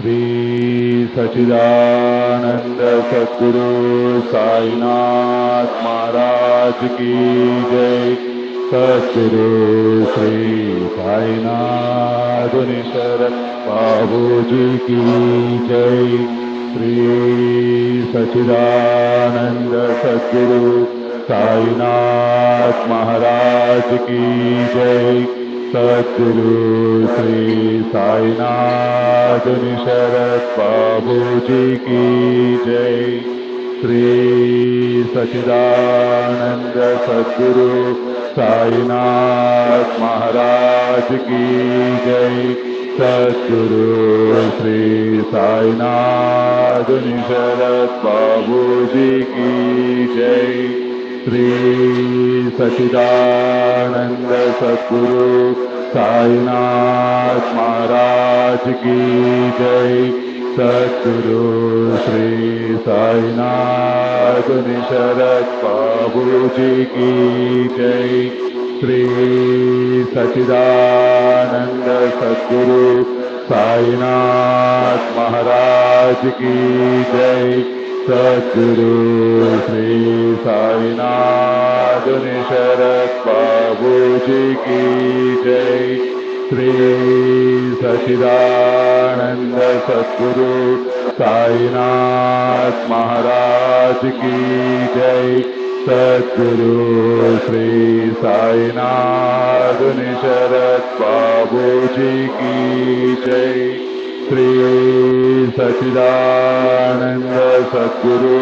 श्री सच्चिदानंद सद्गुरु साईनाथ महाराज की जय। सद्गुरु श्री साईनाथ बाबूजी की जय। श्री सच्चिदानंद सद्गुरु साईनाथ महाराज की जय। सद्गुरु श्री साईनाथ बाबूजी की जय। श्री सच्चिदानंद सद्गुरु साईनाथ महाराज की जय। सद्गुरु श्री साईनाथ बाबूजी की जय। श्री सच्चिदानंद सद्गुरु साईनाथ महाराज की जय। सद्गुरु श्री साईनाथ बाबूजी की जय। श्री सच्चिदानंद सद्गुरु साईनाथ महाराज की जय। सद्गुरु श्री साईनाथ बाबूजी की जय। श्री सच्चिदानंद सद्गुरु साईनाथ महाराज की जय। सद्गुरु श्री साईनाथ बाबूजी की जय। श्री सच्चिदानंद सद्गुरु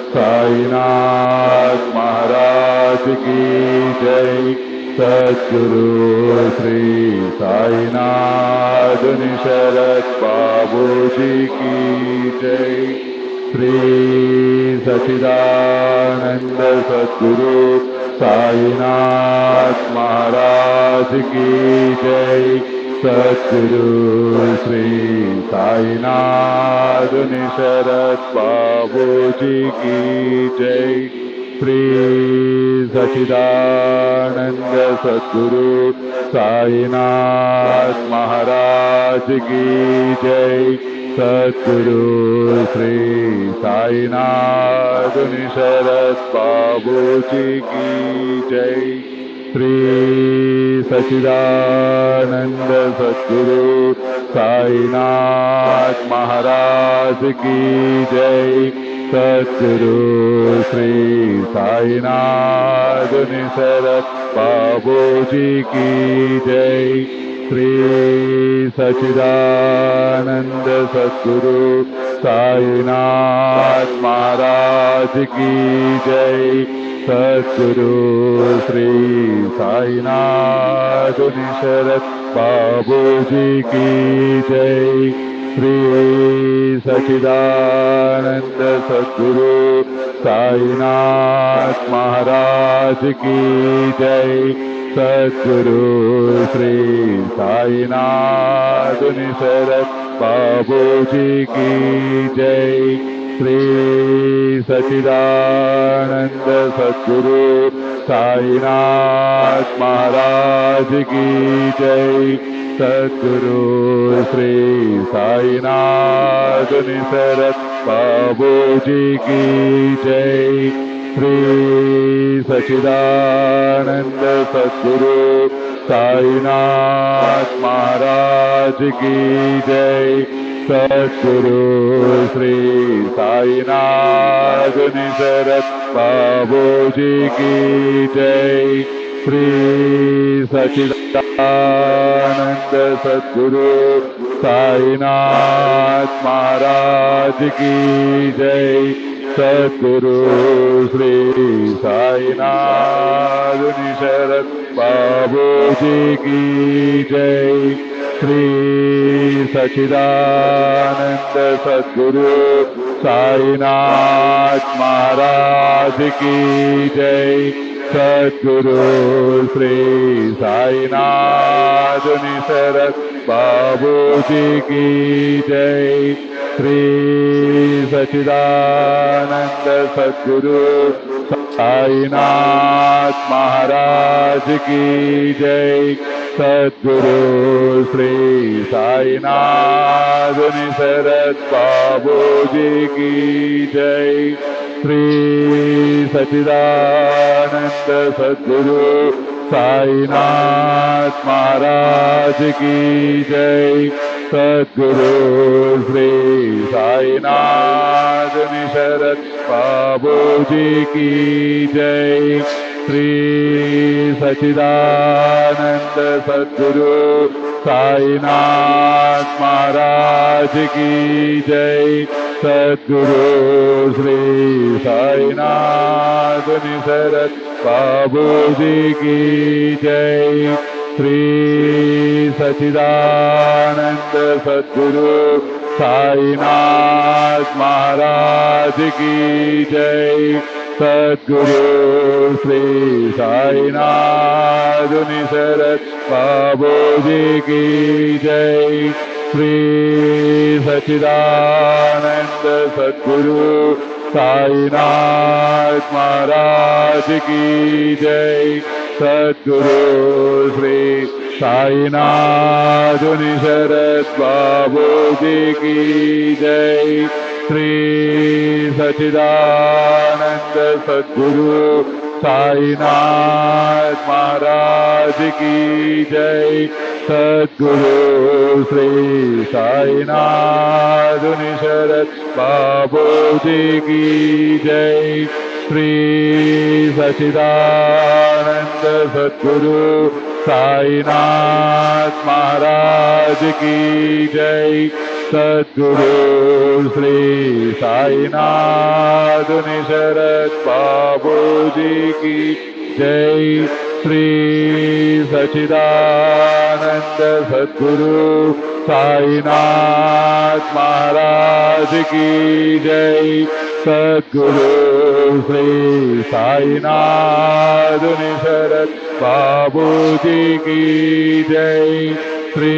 साईनाथ महाराज की जय। सद्गुरु श्री साईनाथ बाबूजी की जय। श्री सच्चिदानंद सद्गुरु साईनाथ महाराज की जय। सद्गुरु श्री साईनाथ बाबूजी की जय। श्री सच्चिदानंद सद्गुरु साईनाथ महाराज की जय। सद्गुरु श्री साईनाथ बाबूजी की जय। श्री सच्चिदानंद सद्गुरु साईनाथ महाराज की जय। सद्गुरु श्री साईनाथ बाबूजी की जय। श्री सच्चिदानंद सद्गुरु साईनाथ महाराज की जय। सद्गुरु श्री साईनाथ बाबूजी की जय। श्री सच्चिदानंद सद्गुरु साईनाथ महाराज की जय। सद्गुरु श्री साईनाथ बाबूजी की जय। श्री सच्चिदानंद सद्गुरु साईनाथ महाराज की जय। सद्गुरु श्री साईनाथ बाबूजी की जय। श्री सच्चिदानंद सद्गुरु साईनाथ महाराज की जय। सद्गुरु श्री साईनाथ बाबूजी की जय। श्री सच्चिदानंद सद्गुरु साईनाथ महाराज की जय। सद्गुरु श्री साईनाथ बाबूजी की जय। श्री सच्चिदानंद सद्गुरु साईनाथ महाराज की जय। सद्गुरु श्री साईनाथ बाबूजी की जय। श्री सच्चिदानंद सद्गुरु साईनाथ महाराज की जय। सद्गुरु श्री साईनाथ शरद बाबूजी की जय। श्री सच्चिदानंद सद्गुरु साईनाथ महाराज की जय। सद्गुरु श्री साईनाथ शरद बाबूजी की जय। श्री सच्चिदानंद सद्गुरु साईनाथ महाराज की जय। सद्गुरु श्री साईनाथ शरद बाबूजी की जय। श्री सच्चिदानंद सद्गुरु साईनाथ महाराज की जय। सद्गुरु श्री साईनाथ शरद बाबूजी की जय। श्री सच्चिदानंद सद्गुरु साईनाथ महाराज की जय। सद्गुरु श्री साईनाथ शरद बाबूजी की जय। श्री सच्चिदानंद सद्गुरु साईनाथ महाराज की जय। सद्गुरु श्री साईनाथ शरद बाबूजी की जय। श्री सच्चिदानंद सद्गुरु साईनाथ महाराज की जय। सद्गुरु श्री साईनाथ शरद बाबूजी की जय। श्री सच्चिदानंद सद्गुरु साईनाथ महाराज की जय। सद्गुरु श्री साईनाथ शरद बाबूजी की जय। श्री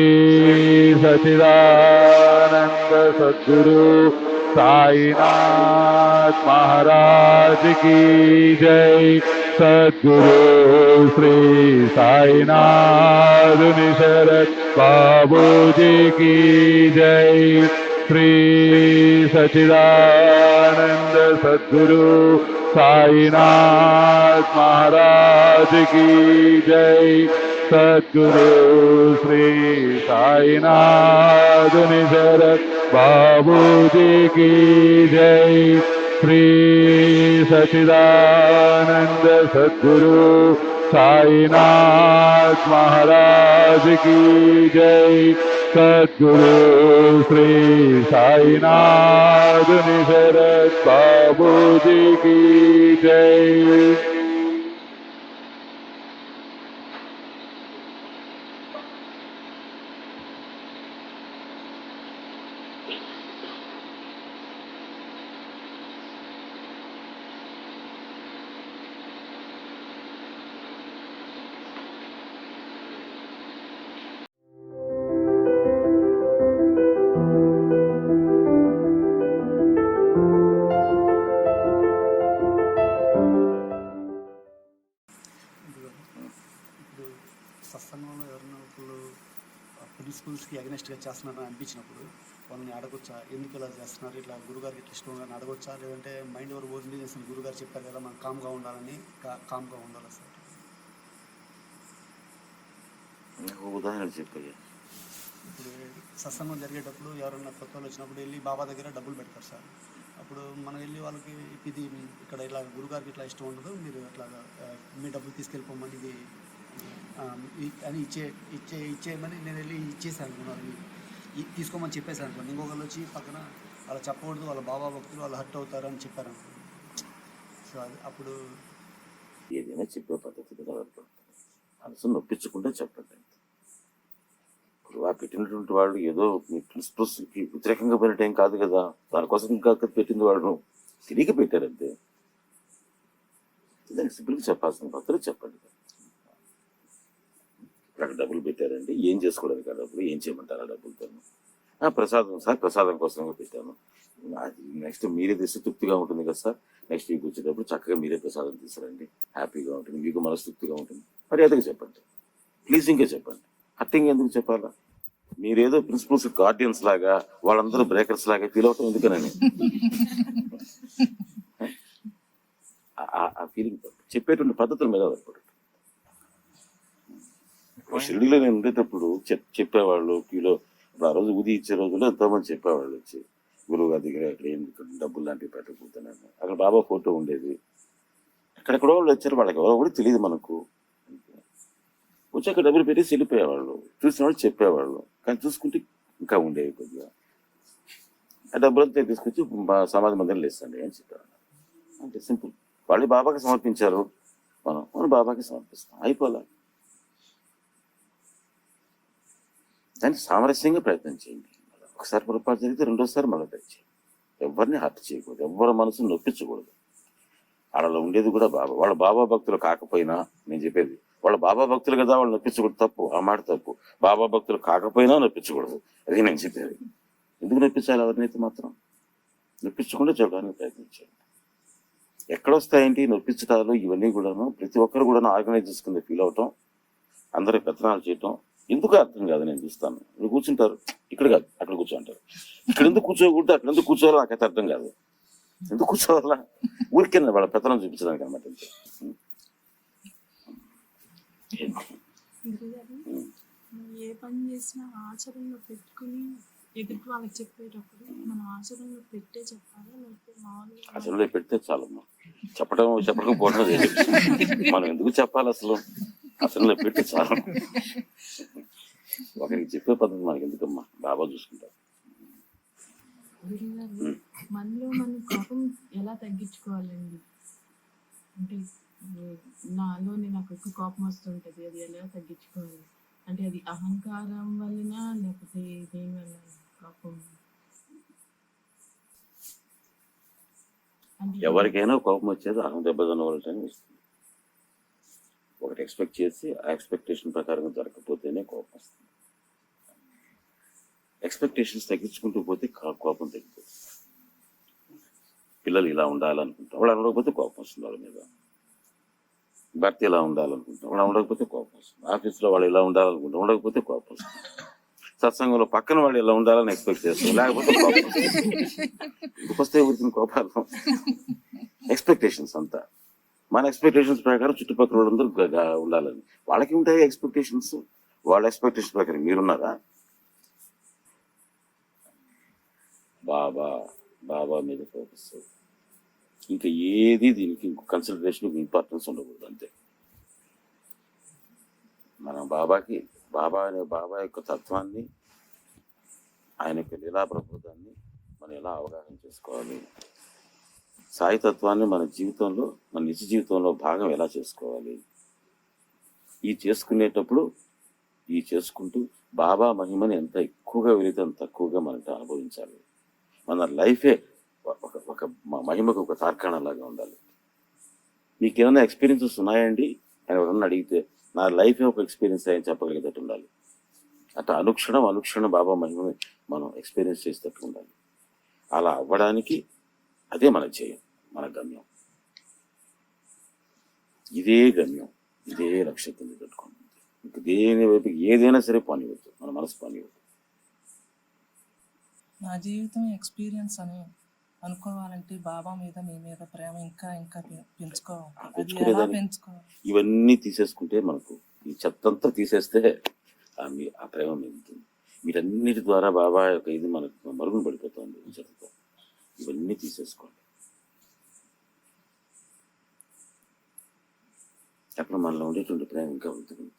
सच्चिदानंद सद्गुरु साईनाथ महाराज की जय। सद्गुरु श्री साईनाथ शरद बाबूजी की जय। श्री सच्चिदानंद सद्गुरु साईनाथ महाराज की जय। सद्गुरु श्री साईनाथ शरद बाबूजी की जय। श्री सच्चिदानंद सद्गुरु साईनाथ महाराज की जय। सद्गुरु श्री साईनाथ शरद बाबूजी की जय। సత్సంగంలో ఎవరైనా ఒకళ్ళు ప్రిన్సిపల్స్కి అగెనెస్ట్గా చేస్తున్నారని అనిపించినప్పుడు వాళ్ళని అడగొచ్చా, ఎందుకు ఇలా చేస్తున్నారు, ఇట్లా గురుగారికి ఇట్లా ఇష్టం అని అడగొచ్చా, లేదంటే మైండ్ ఓవర్ పోతుంది చేసిన గురుగారు చెప్పారు కదా మనం కామ్గా ఉండాలని కామ్గా ఉండాలి సార్? ఉదాహరణ చెప్పయ్యా. ఇప్పుడు సత్సంగం జరిగేటప్పుడు ఎవరైనా కొత్త వాళ్ళు వచ్చినప్పుడు వెళ్ళి బాబా దగ్గర డబ్బులు పెడతారు సార్. అప్పుడు మనం వెళ్ళి వాళ్ళకి ఇది ఇక్కడ ఇలా గురుగారికి ఇట్లా ఇష్టం ఉండదు, మీరు అట్లా మీ డబ్బులు తీసుకెళ్ళిపోమని ఇది అని ఇచ్చేయమని నేను వెళ్ళి ఇచ్చేసాను అనుకున్నాను, తీసుకోమని చెప్పేసాను అనుకోండి. ఇంకొకళ్ళు వచ్చి పక్కన అలా చెప్పకూడదు, వాళ్ళ బాబా భక్తులు వాళ్ళు హర్ట్ అవుతారు అని చెప్పారు అనుకోండి. సో అది అప్పుడు ఏదైనా చెప్పే పద్ధతి మనసు నొప్పించకుండా చెప్పండి. ఇప్పుడు ఆ పెట్టినటువంటి వాళ్ళు ఏదో మీ ప్రిన్సిపల్స్కి వ్యతిరేకంగా పోయిన టైం కాదు కదా, దానికోసం ఇంకా పెట్టింది వాళ్ళు తిరిగి పెట్టారంతే. దానికి సింపుల్గా చెప్పాల్సిన పద్ధతులు చెప్పండి. అక్కడ డబ్బులు పెట్టారండి, ఏం చేసుకోవడానికి ఆ డబ్బులు, ఏం చేయమంటారు ఆ డబ్బులతో? ప్రసాదం సార్, ప్రసాదం కోసంగా పెట్టాను, అది నెక్స్ట్ మీరే తెస్తే తృప్తిగా ఉంటుంది కదా సార్, నెక్స్ట్ వీక్ వచ్చేటప్పుడు చక్కగా మీరే ప్రసాదం తీసుకురండి, హ్యాపీగా ఉంటుంది, మీకు మనస్తృప్తిగా ఉంటుంది, మర్యాదగా చెప్పండి, ప్లీజింగ్గా చెప్పండి. హట్టింగ్ ఎందుకు చెప్పాలా? మీరేదో ప్రిన్సిపల్స్ గార్డియన్స్ లాగా, వాళ్ళందరూ బ్రేకర్స్ లాగా ఫీల్ అవటం ఎందుకనని ఆ ఫీలింగ్ చెప్పేటువంటి పద్ధతుల మీద ఆధారపడి. షిరిడీలో నేను ఉండేటప్పుడు చెప్పేవాళ్ళు క్యూలో. ఇప్పుడు ఆ రోజు ఉది ఇచ్చే రోజుల్లో ఎంతోమంది చెప్పేవాళ్ళు వచ్చి, గురువు గారి దగ్గర ఇక్కడ ఏం డబ్బులు లాంటివి పెట్టకపోతున్నాను. అక్కడ బాబా ఫోటో ఉండేది. ఎక్కడెక్కడో వాళ్ళు వచ్చారు, వాళ్ళకి ఎవరో కూడా తెలియదు మనకు. వచ్చి అక్కడ డబ్బులు పెట్టేసి వెళ్ళిపోయేవాళ్ళు. చూసిన వాళ్ళు చెప్పేవాళ్ళు, కానీ చూసుకుంటే ఇంకా ఉండేవి కొద్దిగా. ఆ డబ్బులంతా తీసుకొచ్చి సమాజ మందిరం లేస్తండి అని చెప్పేవాళ్ళు. అంటే సింపుల్. వాళ్ళు బాబాకి సమర్పించారు, మనం బాబాకి సమర్పిస్తాం, అయిపోలే. దానికి సామరస్యంగా ప్రయత్నం చేయండి. ఒకసారి పొరపాటు జరిగితే రెండోసారి మళ్ళీ ట్రై చేయండి. ఎవరిని హర్ట్ చేయకూడదు, ఎవరి మనసును నొప్పించకూడదు. వాళ్ళలో ఉండేది కూడా బాబా. వాళ్ళ బాబా భక్తులు కాకపోయినా, నేను చెప్పేది వాళ్ళ బాబా భక్తులు కదా, వాళ్ళు నొప్పించకూడదు. తప్పు, ఆ మాట తప్పు. బాబా భక్తులు కాకపోయినా నొప్పించకూడదు, అదే నేను చెప్పేది. ఎందుకు నొప్పించాలి? ఎవరినైతే మాత్రం నొప్పించకుండా చూడడానికి ప్రయత్నించండి. ఎక్కడొస్తాయేంటి నొప్పించడాలు? ఇవన్నీ కూడాను ప్రతి ఒక్కరు కూడా ఆర్గనైజ్ చేసుకుని ఫీల్ అవటం, అందరూ పెత్తనాలు చేయటం ఎందుకు అర్థం కాదు. నేను చూస్తాను, మీరు కూర్చుంటారు, ఇక్కడ కాదు అక్కడ కూర్చోంటారు. ఇక్కడ ఎందుకు కూర్చోకూడదు, అక్కడ ఎందుకు కూర్చోవాలో నాకైతే అర్థం కాదు. ఎందుకు కూర్చోవాలా? ఊరికే వాళ్ళ పెత్తనం చూపించడానికి అనమాట. ఏ పని చేసినా ఆచరణలో పెట్టుకుని ఎదుటి వాళ్ళకి చెప్పేటప్పుడు మనం ఆచరణలో పెట్టే చెప్పాలా, లేకపోతే మామూలుగా ఆచరణలో పెడితే చాలమ్మా. చెప్పకపోవడం మనం ఎందుకు చెప్పాలి అసలు? ఆచరణలో పెట్టి చాలు. ఒకరికి చెప్పే పద్ధతి మనకి ఎందుకమ్మా, బాబా చూసుకుంటారు. మనలో మన కోపం ఎలా తగ్గించుకోవాలండి? అంటే నాలోని నాకు ఎక్కువ కోపం వస్తుంటది, అది ఎలా తగ్గించుకోవాలి? అంటే అది అహంకారం వలన లేకపోతే దేని వల్ల కోపం? ఎవరికైనా కోపం వచ్చేది అహం దెబ్బతిన్న వాళ్ళని వస్తుంది. ఒకటి ఎక్స్పెక్ట్ చేసి ఆ ఎక్స్పెక్టేషన్ ప్రకారంగా జరగకపోతేనే కోపం వస్తుంది. ఎక్స్పెక్టేషన్స్ తగ్గించుకుంటూ పోతే కోపం తగ్గిపోతుంది. పిల్లలు ఇలా ఉండాలనుకుంటాం, వాళ్ళు ఉండకపోతే కోపం వస్తుంది వాళ్ళ మీద. భర్త ఇలా ఉండాలనుకుంటాం, వాళ్ళు ఉండకపోతే కోపం వస్తుంది. ఆఫీస్లో వాళ్ళు ఇలా ఉండాలనుకుంటాం, ఉండకపోతే కోపం వస్తుంది. సత్సంగంలో పక్కన వాళ్ళు ఇలా ఉండాలని ఎక్స్పెక్ట్ చేస్తాం, లేకపోతే కోపం వస్తుంది. ఎందుకు వస్తే ఊరికి కోపాలు? ఎక్స్పెక్టేషన్స్ అంతా. మన ఎక్స్పెక్టేషన్స్ ప్రకారం చుట్టుపక్కల వాళ్ళందరూ ఉండాలని వాళ్ళకి ఉంటాయి ఎక్స్పెక్టేషన్స్. వాళ్ళ ఎక్స్పెక్టేషన్ ప్రకారం మీరున్నారా? బాబా మీద ఫోకస్. ఇంకా ఏది దీనికి ఇంకో కన్సిడరేషన్, ఇంపార్టెన్స్ ఉండకూడదు, అంతే. మనం బాబా యొక్క తత్వాన్ని, ఆయన యొక్క లీలా ప్రబోధాన్ని మనం ఎలా అవగాహన చేసుకోవాలి, సాయి తత్వాన్ని మన జీవితంలో, మన నిజ జీవితంలో భాగం ఎలా చేసుకోవాలి, చేసుకుంటూ బాబా మహిమని ఎంత ఎక్కువగా వెళితే అంత తక్కువగా మనకి అనుభవించాలి. మన లైఫే ఒక మహిమకు ఒక తార్కాణలాగా ఉండాలి. మీకేమైనా ఎక్స్పీరియన్సెస్ ఉన్నాయండి అని ఎవరన్నా అడిగితే, నా లైఫే ఒక ఎక్స్పీరియన్స్ అయ్యని చెప్పగలిగేటట్టు ఉండాలి. అట్లా అనుక్షణం బాబా మహిమని మనం ఎక్స్పీరియన్స్ చేసేటట్టు ఉండాలి. అలా అవ్వడానికి అదే మన ధ్యేయం, మన గమ్యం. ఇదే గమ్యం, ఇదే లక్ష్యం పెట్టుకోండి. ఇంక దేని వైపు ఏదైనా సరే పనివద్దు, మన మనసు పనివద్దు. నా జీవితం ఎక్స్పీరియన్స్ అని అనుకోవాలంటే బాబా మీద, మీ మీద ప్రేమ ఇంకా ఇంకా పెంచుకోవాలి. ఇవన్నీ తీసేసుకుంటే, మనకు ఈ చెత్తంతా తీసేస్తే ఆ ప్రేమ మిగులుతుంది. వీటన్నిటి ద్వారా బాబా యొక్క ఇది మనకు మరుగున పడిపోతుంది. చెత్తతో ఇవన్నీ తీసేసుకోండి. అప్పుడు మనలో ఉండేటువంటి ప్రేమ ఇంకా ఉంటుంది.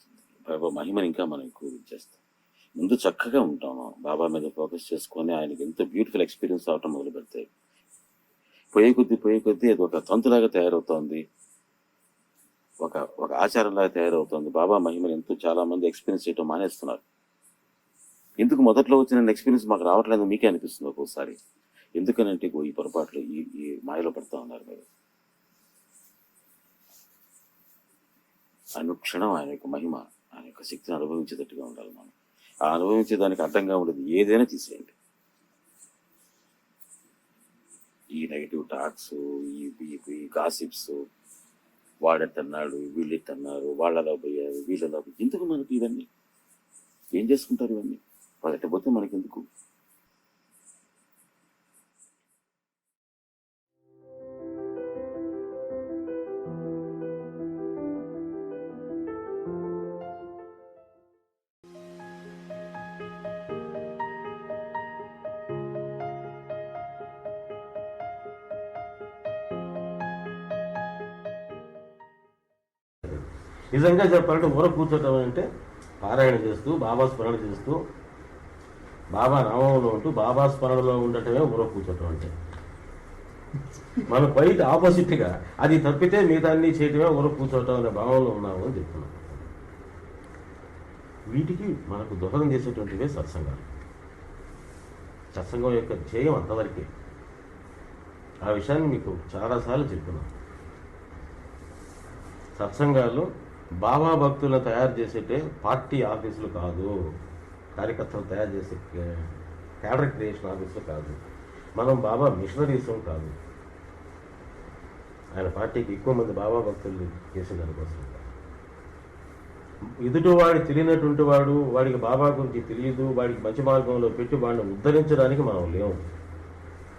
బాబా మహిమని ఇంకా మనం ఎక్కువ చేస్తాం. ముందు చక్కగా ఉంటాము, బాబా మీద ఫోకస్ చేసుకొని ఆయనకి ఎంతో బ్యూటిఫుల్ ఎక్స్పీరియన్స్ అవటం మొదలు పెడతాయి. పోయే కొద్దీ అది ఒక తంతులాగా తయారవుతుంది, ఒక ఆచారంలాగా తయారవుతుంది. బాబా మహిమని ఎంతో చాలా మంది ఎక్స్పీరియన్స్ చేయటం మానేస్తున్నారు. ఎందుకు మొదట్లో వచ్చిన ఎక్స్పీరియన్స్ మాకు రావట్లేదు మీకే అనిపిస్తుంది ఒక్కోసారి. ఎందుకనంటే ఈ పొరపాట్లు, ఈ మాయలో పడుతూ ఉన్నారు మీరు. అనుక్షణం ఆయన యొక్క మహిమ, ఆయన యొక్క శక్తిని అనుభవించేటట్టుగా ఉండాలి. మనం ఆ అనుభవించేదానికి అడ్డంగా ఉండేది ఏదైనా తీసేయండి. ఈ నెగిటివ్ టాక్స్, ఈ గాసిప్స్, వాడెట్టన్నాడు, వీళ్ళెట్టన్నారు, వాళ్ళలా పోయారు, వీళ్ళలా పోయారు, ఎందుకు మనకి ఇవన్నీ? ఏం చేసుకుంటారు ఇవన్నీ? వాళ్ళు ఎట్టపోతే మనకెందుకు? నిజంగా చెప్పాలంటే ఊర కూర్చోటం అంటే పారాయణ చేస్తూ బాబా స్మరణ చేస్తూ బాబా నామంలో ఉంటూ బాబా స్మరణలో ఉండటమే ఊర కూర్చోటం అంటే. మనం బయట ఆపోజిట్గా అది తప్పితే మిగతా అన్ని చేయటమే ఊర కూర్చోటం అనే భావంలో ఉన్నాము అని చెప్తున్నాం. వీటికి మనకు దోహదం చేసేటువంటివే సత్సంగాలు. సత్సంగం యొక్క ధ్యేయం అంతవరకే. ఆ విషయాన్ని మీకు చాలాసార్లు చెప్తున్నాను. సత్సంగాలు బాబా భక్తులను తయారు చేసేటే పార్టీ ఆఫీసులు కాదు, కార్యకర్తలు తయారు చేసే క్యాడర్ క్రియేషన్ ఆఫీసులు కాదు. మనం బాబా మిషనరీసం కాదు. ఆయన పార్టీకి ఎక్కువ మంది బాబా భక్తుల్ని చేసేదానికోసం. ఎదుటివాడు తెలియనటువంటి వాడు, వాడికి బాబా గురించి తెలియదు, వాడికి మంచి మార్గంలో పెట్టి వాడిని ఉద్ధరించడానికి మనం లేవు.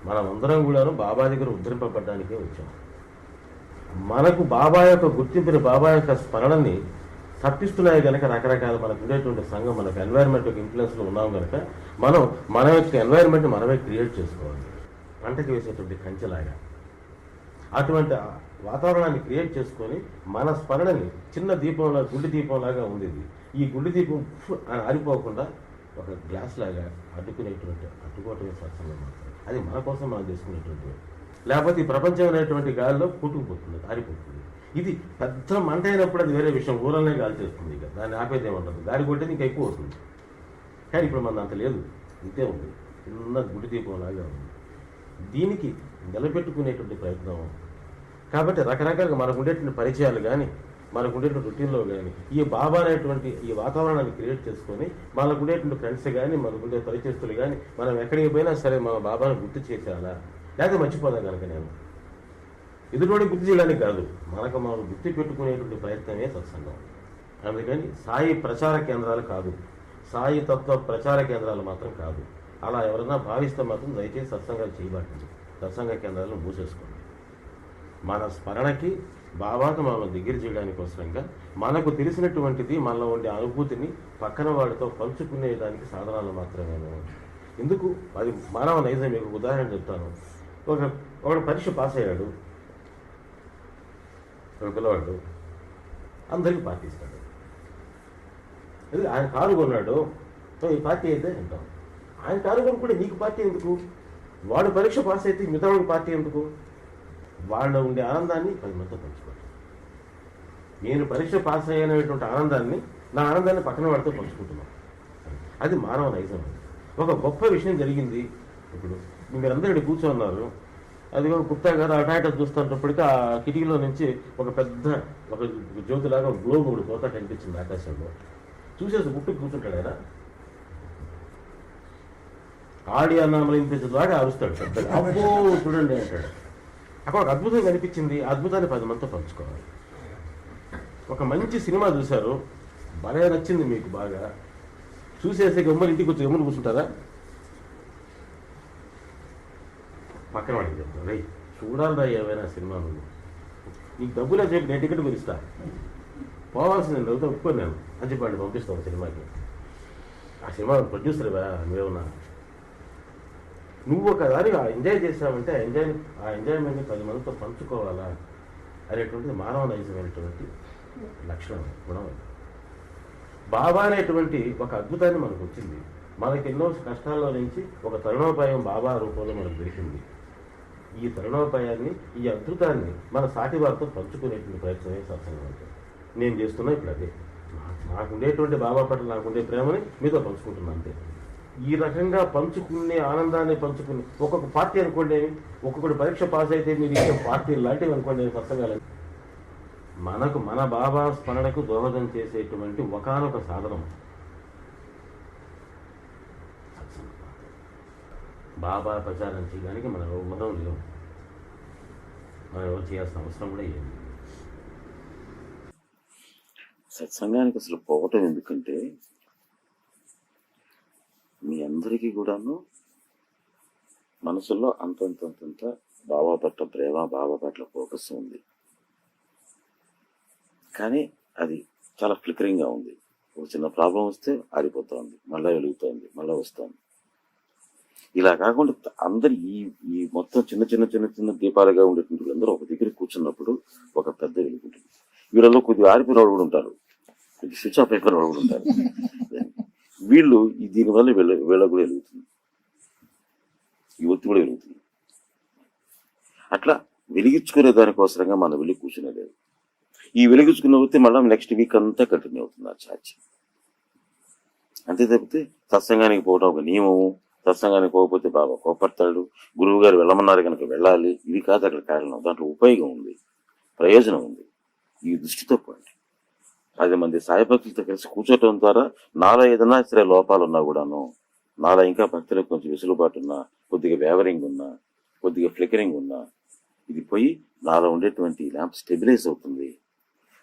మనం అందరం కూడాను బాబా దగ్గర ఉద్ధరింపబడ్డానికే వచ్చాం. మనకు బాబా యొక్క గుర్తింపుని, బాబా యొక్క స్మరణని తప్పిస్తున్నాయి కనుక రకరకాల మనకు ఉండేటువంటి సంఘం, మనకు ఎన్వైర్న్మెంట్ యొక్క ఇన్ఫ్లుయెన్స్లో ఉన్నాం కనుక మనం మన యొక్క ఎన్వైర్న్మెంట్ మనమే క్రియేట్ చేసుకోవాలి. పంటకి వేసేటువంటి కంచెలాగా అటువంటి వాతావరణాన్ని క్రియేట్ చేసుకొని మన స్మరణని చిన్న దీపంలా, గుండె దీపంలాగా ఉండేది. ఈ గుండె దీపం అని ఆరిపోకుండా ఒక గ్లాస్ లాగా అడ్డుకోవటమే సత్సంగం మాత్రం. అది మన కోసం మనం చేసుకునేటువంటి. లేకపోతే ఈ ప్రపంచం అనేటువంటి గాలిలో పుట్టుకుపోతుంది, ఆరిపోతుంది. ఇది పెద్ద మంట అయినప్పుడు అది వేరే విషయం, ఊరల్నే గాలి చేస్తుంది. ఇక దాన్ని ఆపేది ఏమంటుంది, గాలి కొట్టేది ఇంకా ఎక్కువ అవుతుంది. కానీ ఇప్పుడు మన అంత లేదు, ఇంతే ఉంది, చిన్న గుడి దీపంలాగా ఉంది. దీనికి నిలబెట్టుకునేటువంటి ప్రయత్నం. కాబట్టి రకరకాలుగా మనకు ఉండేటువంటి పరిచయాలు కానీ, మనకు ఉండేటువంటి రొటీన్లో కానీ ఈ బాబా అనేటువంటి ఈ వాతావరణాన్ని క్రియేట్ చేసుకొని మనకు ఉండేటువంటి ఫ్రెండ్స్ కానీ, మనకు ఉండే పరిచయస్తులు కానీ, మనం ఎక్కడికి పోయినా సరే మన బాబాను గుర్తు చేసేయాలా, లేకపోతే మర్చిపోదాం కనుక నేను ఎదుటి గుర్తు చేయడానికి కాదు, మనకు మనం గుర్తు పెట్టుకునేటువంటి ప్రయత్నమే సత్సంగం. అందుకని సాయి ప్రచార కేంద్రాలు కాదు, సాయి తత్వ ప్రచార కేంద్రాలు మాత్రం కాదు. అలా ఎవరైనా భావిస్తే మాత్రం దయచేసి సత్సంగాలు చేయబట్టండి, సత్సంగ కేంద్రాలను మూసేసుకోండి. మన స్మరణకి బాబాకు మనం దగ్గర చేయడానికి కోసంగా మనకు తెలిసినటువంటిది, మనలో ఉండే అనుభూతిని పక్కన వాడితో పంచుకునేదానికి సాధనాలు మాత్రమేను. ఎందుకు? అది మానవ నైజం. మీకు ఉదాహరణ చెప్తాను. ఒకడు పరీక్ష పాస్ అయ్యాడు, ఒక పిల్లవాడు అందరికీ పార్టీ ఇస్తాడు. ఆయన కారు కొన్నాడు, ఈ పార్టీ అయితే అంటాం. ఆయన కారు కొనుక్కుంటే నీకు పార్టీ ఎందుకు? వాడు పరీక్ష పాస్ అయితే మిగతా వాడికి పార్టీ ఎందుకు? వాళ్ళ ఉండే ఆనందాన్ని 10 మందితో పంచుకోవాలి. నేను పరీక్ష పాస్ అయ్యేటువంటి ఆనందాన్ని, నా ఆనందాన్ని పక్కన వాడితో పంచుకుంటున్నాను. అది మానవ నైజం. ఒక గొప్ప విషయం జరిగింది. ఇప్పుడు మీరందరూ కూర్చోన్నారు, అదిగో గుప్తా గారు అటాట చూస్తున్నప్పటికీ ఆ కిటికీలో నుంచి ఒక పెద్ద ఒక జ్యోతిలాగా ఒక గ్లోబ్ ఒకటి పోతాట అనిపించింది ఆకాశంలో. చూసేసి గుట్టుకు కూర్చుంటాడు ఆయన. ఆడి అన్నామలు వినిపించేలాగా అరుస్తాడు పెద్దగా, అబ్బో చూడండి అంటాడు. అక్కడ ఒక అద్భుతం కనిపించింది, అద్భుతాన్ని 10 మందితో పంచుకోవాలి. ఒక మంచి సినిమా చూశారు, బాగా నచ్చింది మీకు బాగా, చూసేసి గమ్మని ఇంటికి వచ్చి గమ్మని కూర్చుంటారా? పక్కన వాడికి చెప్తాను, రై చూడాలిరా ఏమైనా సినిమా, నువ్వు నీకు డబ్బులే చెప్పి నేను టికెట్ పిలుస్తా, పోవాల్సింది నేను అవుతా ఒప్పుకొని నేను అని చెప్పి వాడిని పంపిస్తాను సినిమాకి. ఆ సినిమా ప్రొడ్యూసర్వా నువ్వేమన్నా? నువ్వు ఒకసారి ఎంజాయ్ చేసావంటే ఆ ఎంజాయ్మెంట్ని 10 మందితో పంచుకోవాలా అనేటువంటిది మానవ నైజమైనటువంటి లక్షణం, గుణం. బాబా అనేటువంటి ఒక అద్భుతాన్ని మనకు వచ్చింది. మనకి ఎన్నో కష్టాల్లో నుంచి ఒక తరుణోపాయం బాబా రూపంలో మనకు దొరికింది. ఈ తరుణోపాయాన్ని, ఈ అద్భుతాన్ని మన సాటి వారితో పంచుకునేటువంటి ప్రయత్నమే సత్సంగం అంటే. నేను చేస్తున్నా ఇప్పుడు అదే. నాకుండేటువంటి బాబా పట్ల నాకుండే ప్రేమని మీతో పంచుకుంటున్నా అంతే. ఈ రకంగా పంచుకునే ఆనందాన్ని పంచుకుని ఒక్కొక్క పార్టీ అనుకోండి, ఒక్కొక్కటి పరీక్ష పాస్ అయితే మీరు ఇచ్చే పార్టీ లాంటివి అనుకోండి సత్సంగాలని. మనకు మన బాబా స్మరణకు దోహదం చేసేటువంటి ఒకానొక సాధనం బాబా ప్రచారం చేయడానికి మనం లేవు, మనం ఎవరు చేయాల్సిన అవసరం కూడా ఏమి. సత్సంగానికి అసలు పోవటం ఎందుకంటే అందరికీ కూడాను మనసులో అంతంత బాబా పట్ల ప్రేమ, బాబా పట్ల ఫోకస్ ఉంది. కానీ అది చాలా ఫ్లికరింగ్గా ఉంది. ఒక చిన్న ప్రాబ్లం వస్తే ఆరిపోతుంది, మళ్ళీ వెలుగుతోంది, మళ్ళీ వస్తుంది. ఇలా కాకుండా అందరు ఈ మొత్తం చిన్న దీపాలుగా ఉండేటువంటి వీళ్ళందరూ ఒక దగ్గర కూర్చున్నప్పుడు ఒక పెద్ద వెలుగుంటుంది. వీళ్ళలో కొద్దిగా ఆరిపోయిన వాళ్ళు కూడా ఉంటారు, కొద్దిగా స్విచ్ ఆఫ్ అయిపోయిన వాళ్ళు కూడా ఉంటారు. వీళ్ళు దీనివల్ల వీళ్ళ కూడా వెలుగుతుంది, ఈ ఒత్తి కూడా వెలుగుతుంది. అట్లా వెలిగించుకునే దానికోసరంగా మనం వెళ్ళి కూర్చునేలేదు. ఈ వెలిగించుకున్న వస్తే మళ్ళీ నెక్స్ట్ వీక్ అంతా కంటిన్యూ అవుతుంది ఆ ఛార్జ్. అంతే తప్పితే సత్సంగానికి పోవడం ఒక నియమము, సత్సంగానికి పోకపోతే బాబా కోపడతాడు, గురువు గారు వెళ్ళమన్నారు కనుక వెళ్ళాలి, ఇది కాదు అక్కడ కారణం. దాంట్లో ఉపయోగం ఉంది, ప్రయోజనం ఉంది. ఈ దృష్టితో పోండి. 10 మంది సాయి భక్తులతో కలిసి కూర్చోటం ద్వారా నాలో ఏదైనా సరే లోపాలు ఉన్నా కూడాను, నాలో ఇంకా భక్తులకు కొంచెం వెసులుబాటు ఉన్నా, కొద్దిగా వేవరింగ్ ఉన్నా, కొద్దిగా ఫ్లికరింగ్ ఉన్నా, ఇది పోయి నాలో ఉండేటువంటి ల్యాంప్ స్టెబిలైజ్ అవుతుంది.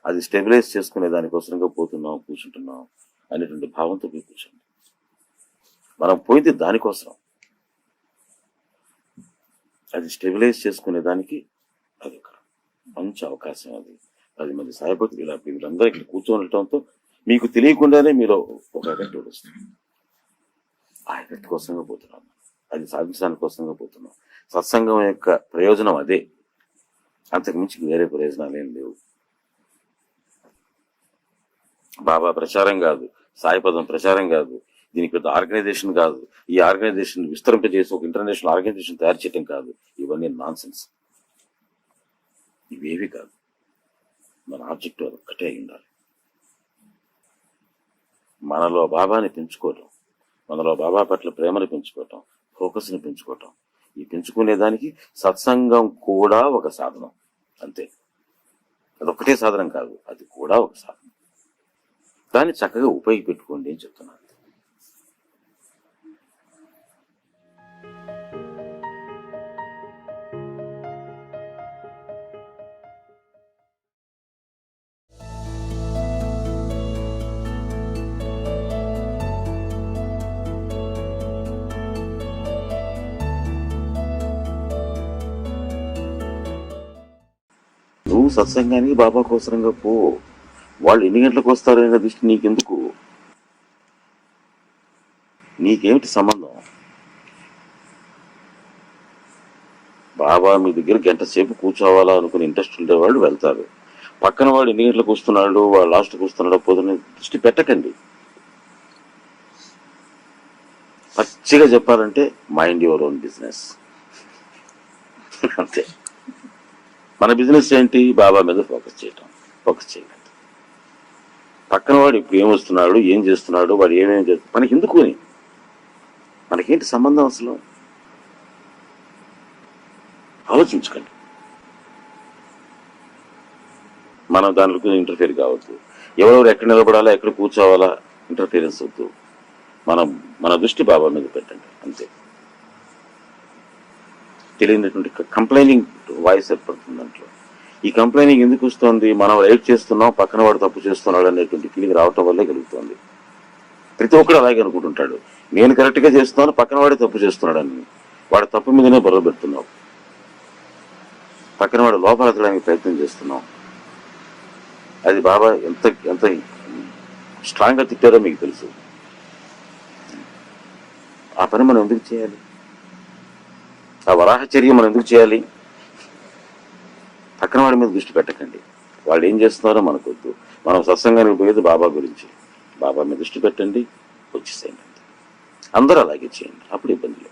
అది స్టెబిలైజ్ చేసుకునే దానికోసంగా పోతున్నాం, కూర్చుంటున్నాం అనేటువంటి భావంతో పోయి కూర్చోండి. మనం పోయింది దానికోసం, అది స్టెబిలైజ్ చేసుకునే దానికి అది ఒక మంచి అవకాశం. అది 10 మంది సాయిభక్తులు ఇలా వీళ్ళందరూ ఇక్కడ కూర్చోనటంతో మీకు తెలియకుండానే మీరు ఒక ఎఫెక్ట్ వస్తుంది. ఆ ఎఫెక్ట్ కోసంగా పోతున్నాం, అది సాధించడానికి కోసంగా పోతున్నాం. సత్సంగం యొక్క ప్రయోజనం అదే, అంతకుమించి వేరే ప్రయోజనాలు ఏం లేవు. బాబా ప్రచారం కాదు, సాయిపదం ప్రచారం కాదు, దీనికి పెద్ద ఆర్గనైజేషన్ కాదు, ఈ ఆర్గనైజేషన్ విస్తరింపజేసి ఒక ఇంటర్నేషనల్ ఆర్గనైజేషన్ తయారు చేయడం కాదు. ఇవన్నీ నాన్ సెన్స్, ఇవేవి కాదు. మన ఆబ్జెక్ట్ ఒక్కటే అయి ఉండాలి. మనలో బాబాని పెంచుకోవటం, మనలో బాబా పట్ల ప్రేమను పెంచుకోవటం, ఫోకస్ని పెంచుకోవటం. ఈ పెంచుకునేదానికి సత్సంగం కూడా ఒక సాధనం, అంతే. అదొక్కటే సాధనం కాదు, అది కూడా ఒక సాధనం. దాన్ని చక్కగా ఉపయోగపెట్టుకోండి అని చెప్తున్నాను. నువ్వు సత్సంగానికి బాబా కోసరంగా పో. వాళ్ళు ఎన్ని గంటలకు వస్తారనే దృష్టి నీకెందుకు? నీకేమిటి సంబంధం? బాబా మీ దగ్గర గంట సేపు కూర్చోవాలా అనుకుని ఇంట్రెస్ట్ ఉండేవాళ్ళు వెళ్తారు. పక్కన వాడు ఎన్ని గంటలకు వస్తున్నాడు, వాడు లాస్ట్కి వస్తున్నాడో పోతున్న దృష్టి పెట్టకండి. పచ్చిగా చెప్పాలంటే మైండ్ యువర్ ఓన్ బిజినెస్, అంతే. మన బిజినెస్ ఏంటి? బాబా మీద ఫోకస్ చేయండి. పక్కన వాడు ఇప్పుడు ఏమొస్తున్నాడు, ఏం చేస్తున్నాడు, వాడు ఏమేమి చేస్తున్నాడు మనకి ఎందుకు? మనకేంటి సంబంధం అసలు? ఆలోచించకండి. మనం దానిలో ఇంటర్ఫియర్ కావద్దు. ఎవరెవరు ఎక్కడ నిలబడాలా, ఎక్కడ కూర్చోవాలా, ఇంటర్ఫియరెన్స్ వద్దు. మన దృష్టి బాబా మీద పెట్టండి, అంతే. తెలియనటువంటి కంప్లైనింగ్ వాయిస్ ఏర్పడుతుంది దాంట్లో. ఈ కంప్లైనింగ్ ఎందుకు వస్తుంది? మనం రైట్ చేస్తున్నాం, పక్కన వాడు తప్పు చేస్తున్నాడు అనేటువంటి ఫీలింగ్ రావటం వల్లే కలుగుతుంది. ప్రతి ఒక్కరు అలాగే అనుకుంటుంటాడు, నేను కరెక్ట్గా చేస్తున్నాను, పక్కన వాడే తప్పు చేస్తున్నాడని. వాడు తప్పు మీదనే బుర్ర పెడుతున్నావు, పక్కన వాడు లోపల ఎత్తడానికి ప్రయత్నం చేస్తున్నాం. అది బాబా ఎంత స్ట్రాంగ్గా తిట్టారో మీకు తెలుసు. ఆ పని మనం ఎందుకు చేయాలి? ఆ వరాహచర్య మనం ఎందుకు చేయాలి? పక్కన వాడి మీద దృష్టి పెట్టకండి. వాళ్ళు ఏం చేస్తున్నారో మనకొద్దు. మనం సత్సంగానికి పోయేది బాబా గురించి. బాబా మీద దృష్టి పెట్టండి, వచ్చేసేయండి. అందరూ అలాగే చేయండి, అప్పుడు ఇబ్బందులు.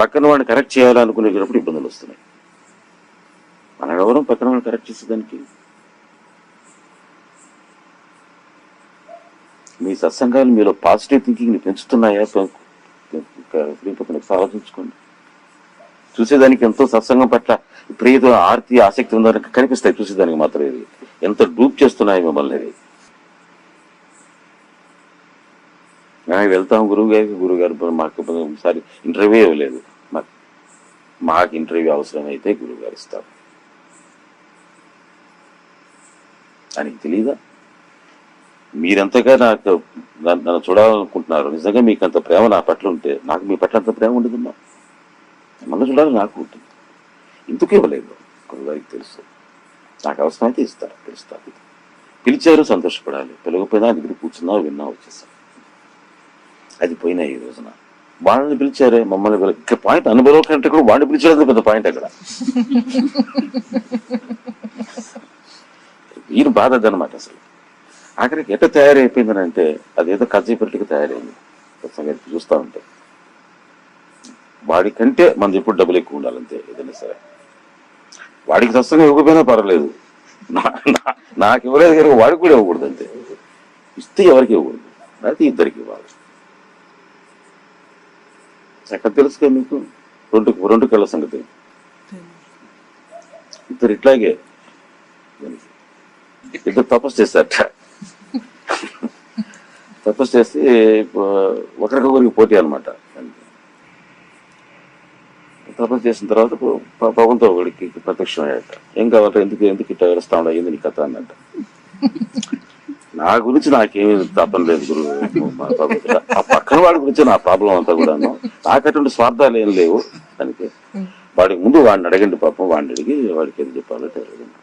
పక్కన వాడిని కరెక్ట్ చేయాలనుకునేటప్పుడు ఇబ్బందులు వస్తున్నాయి. మన ఎవరం పక్కన వాడిని కరెక్ట్ చేసేదానికి? మీ సత్సంగాలు మీలో పాజిటివ్ థింకింగ్ని పెంచుతున్నాయా? ఆలోచించుకోండి. చూసేదానికి ఎంతో సత్సంగం పట్ల ప్రియత, ఆర్తి, ఆసక్తి ఉందని కనిపిస్తాయి చూసేదానికి మాత్రం. ఇది ఎంత డూప్ చేస్తున్నాయి మిమ్మల్ని. వెళ్తాం గురువుగారు మాకు ఒకసారి ఇంటర్వ్యూ ఇవ్వలేదు, మాకు ఇంటర్వ్యూ అవసరమైతే గురువుగారు ఇస్తారు అని తెలీదా? మీరెంతగా నాకు నన్ను చూడాలనుకుంటున్నారు, నిజంగా మీకు అంత ప్రేమ నా పట్ల ఉంటే నాకు మీ పట్ల అంత ప్రేమ ఉండదమ్మా. మిమ్మల్ని చూడాలి నాకు ఉంటుంది. ఎందుకు ఇవ్వలేదు గురుగారికి తెలుసు. నాకు అవసరమైతే ఇస్తారు, పిలుస్తారు. పిలిచారు, సంతోషపడాలి. పిలవకపోయినా దగ్గర కూర్చున్నా, విన్నా, వచ్చేసాను. అది పోయినా ఈ రోజున వాళ్ళని పిలిచారే, మమ్మల్ని ఇక్కడ పాయింట్ అనుభవం కంటే కూడా వాడిని పిలిచారు పెద్ద పాయింట్ అక్కడ. వీరు బాధ అదనమాట. అసలు ఆఖరికి ఎట్లా తయారైపోయిందని అంటే అదేదో కజ్జీపట్టుకు తయారైంది. సంగతి చూస్తూ ఉంటే వాడికంటే మనది ఎప్పుడు డబ్బులు ఎక్కువ ఉండాలంతే. ఏదైనా సరే వాడికి సత్సంగం ఇవ్వకపోయినా పర్వాలేదు, నాకు ఇవ్వలేదు కనుక వాడికి కూడా ఇవ్వకూడదు అంతే. ఇస్తే ఎవరికి ఇవ్వకూడదు, అయితే ఇద్దరికి ఇవ్వాలి. ఎక్కడ తెలుసుగా మీకు రెండు కళ్ళ సంగతి. ఇద్దరు ఇట్లాగే ఇద్దరు తపస్సు చేశారట. తపస్సు చేసి ఒకరికొకరికి పోటీ అనమాట. తపస్సు చేసిన తర్వాత పవన్తో ఒకడికి ప్రత్యక్షం అయ్యాట. ఏం కావాలంటే ఎందుకు ఇట్లా ఏడుస్తా ఉండ, ఏంది నీ కథ అన్నట్ట. నా గురించి నాకేమీ తప్పం లేదు గురు, ఆ పక్కన వాడి గురించి నా ప్రాబ్లం అంతా కూడాను. నాకు అటువంటి స్వార్థాలు ఏం లేవు. దానికి వాడికి ముందు వాడిని అడగండి, పాపం వాడిని అడిగి వాడికి ఏం చెప్పాలంటే అడగండి.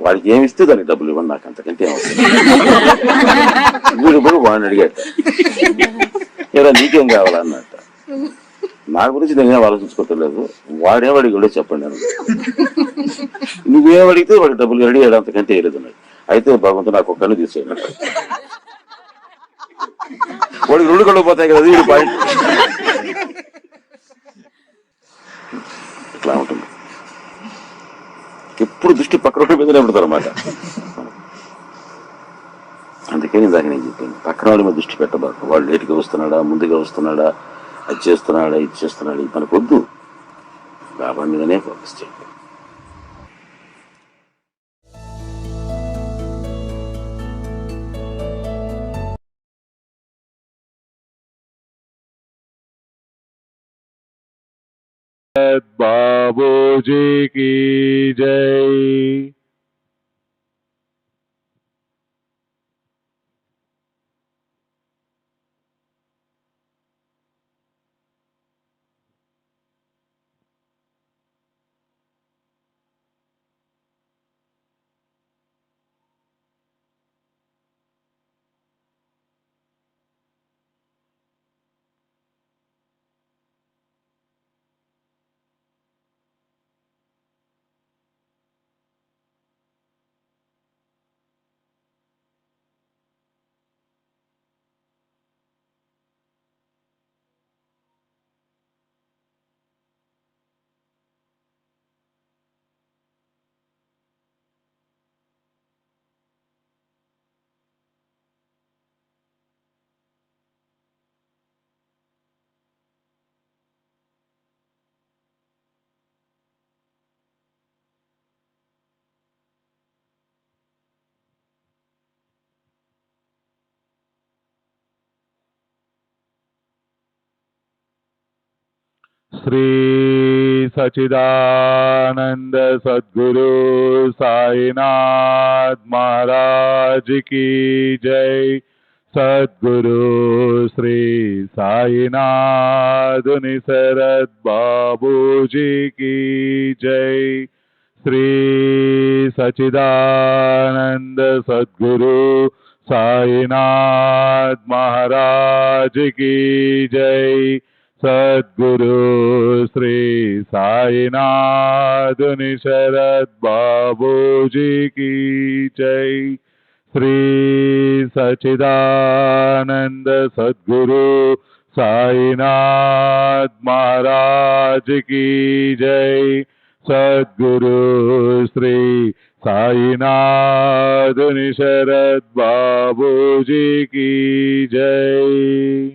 వాడికి ఏమిస్తే దానికి డబ్బులు ఇవ్వండి, నాకు అంతకంటే ఏమవుతుంది. వీడు పోయి వాడిని అడిగాట, ఏదో నీకేం కావాలా అన్నట్ట. నా గురించి నేనేం ఆలోచించుకోవట్లేదు, వాడేం అడిగాడో చెప్పండి అని. నువ్వేం అడిగితే వాడికి డబ్బులు రెడీ అయ్యాడు, అంతకంటే వేయలేదు అన్నాడు. అయితే భగవంతుడు నాకు ఒక్కడిని తీసేయడం, వాడికి రెండు కళ్ళు పోతాయి కదా, వీడి పాయింట్ ఇట్లా ఉంటుంది. ఎప్పుడు దృష్టి పక్కన మీదనే పెడతారు అన్నమాట. అందుకే ఇందాక నేను చెప్పాను, పక్కన వాడి మీద దృష్టి పెట్టబాకు. వాడు లేటుగా వస్తున్నాడా, ముందుగా వస్తున్నాడా, అది చేస్తున్నాడా, ఇది చేస్తున్నాడా, ఇది మనకు వద్దు. బాబా మీదనే ఫోకస్ చేయండి. बाबूजी की जय। श्री सच्चिदानंद सद्गुरु साईनाथ महाराज की जय। सद्गुरु श्री साईनाथ निसरद बाबूजी की जय। श्री सच्चिदानंद सद्गुरु साईनाथ महाराज की जय। सद्गुरु श्री साईनाथ निसरद बाबूजी की जय। श्री सच्चिदानंद सद्गुरु साईनाथ महाराज की जय। सद्गुरु श्री साईनाथ निसरद बाबूजी की जय।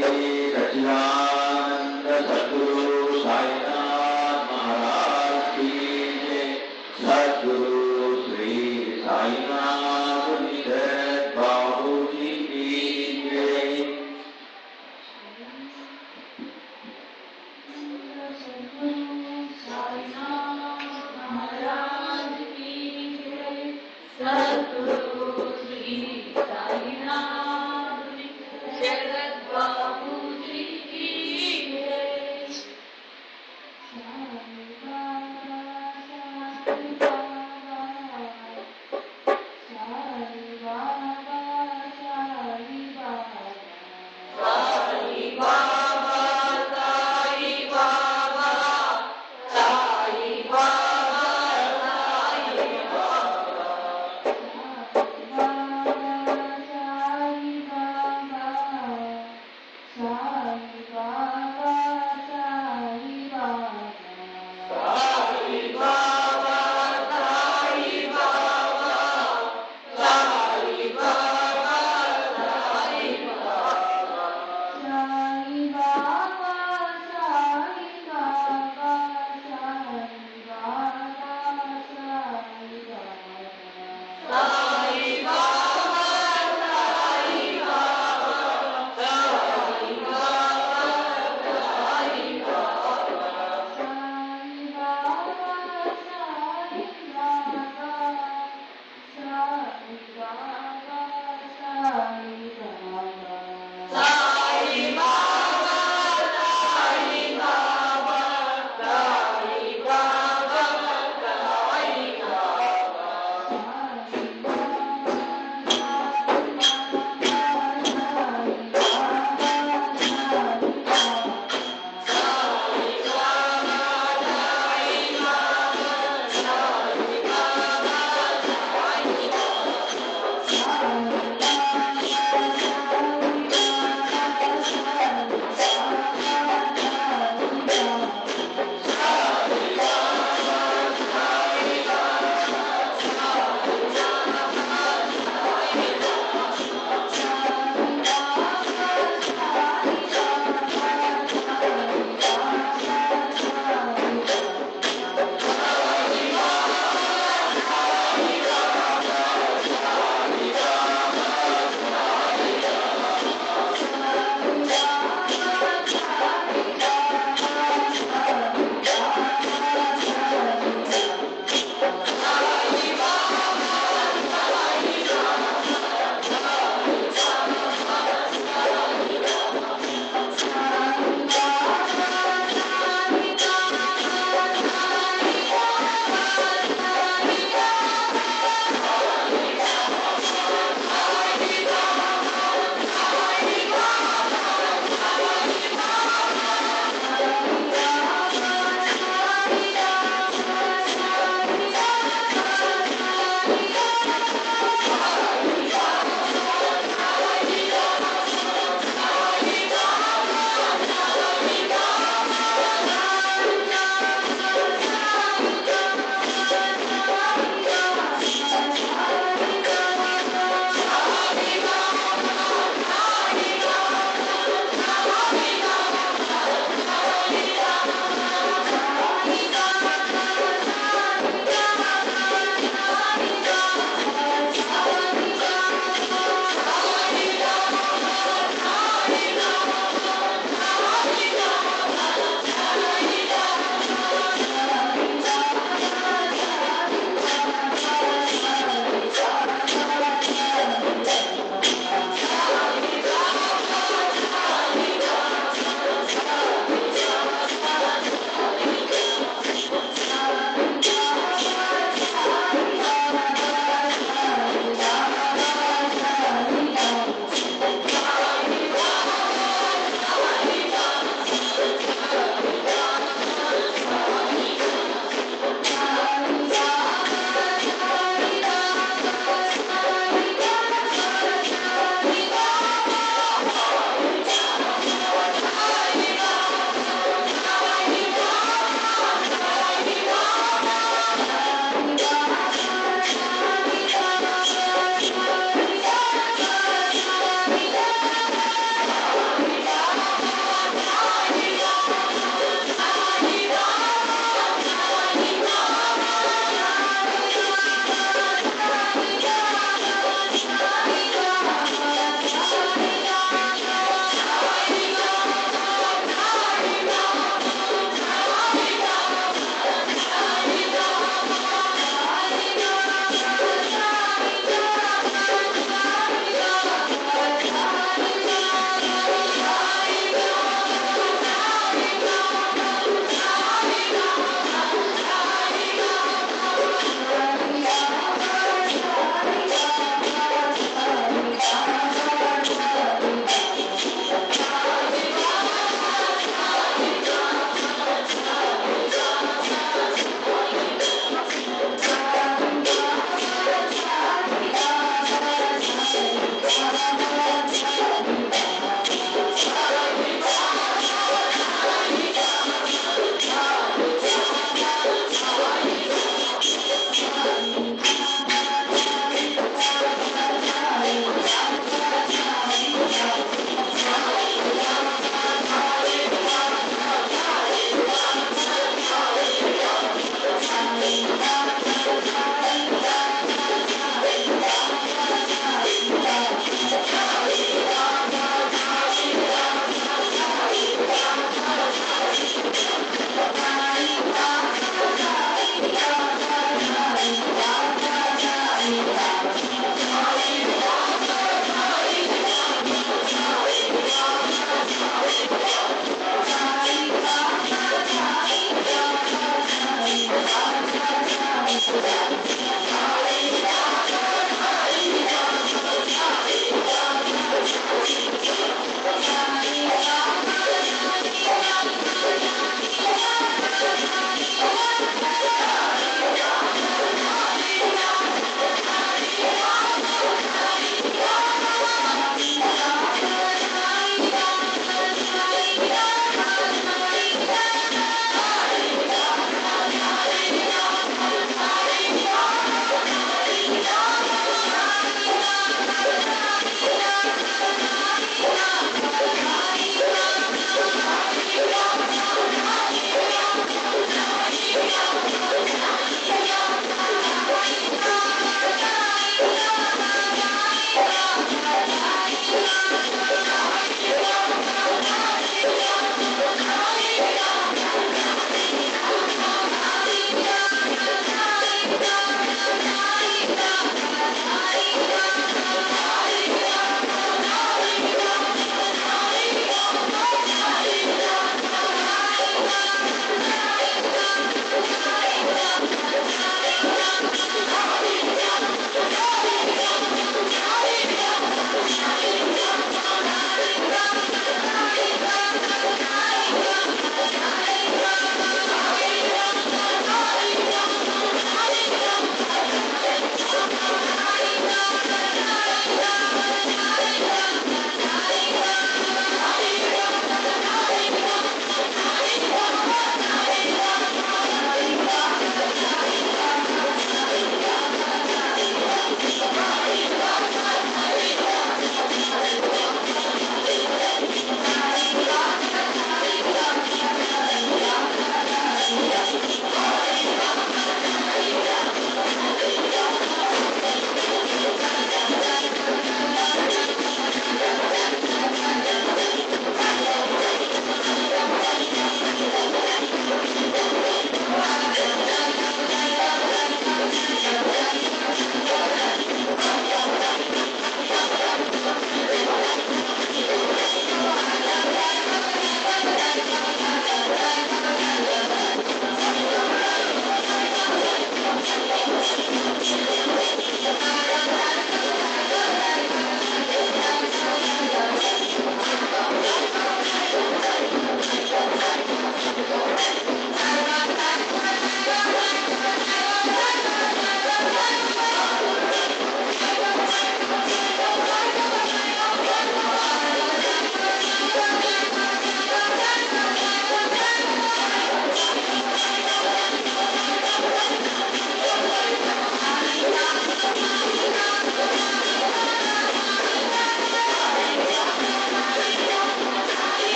सच्चिदानंद सद्गुरु साईनाथ महाराज की जय। सद्गुरु श्री साईनाथ निधन बाबूजी की जय। सद्गुरु श्री साईनाथ जगत बाबू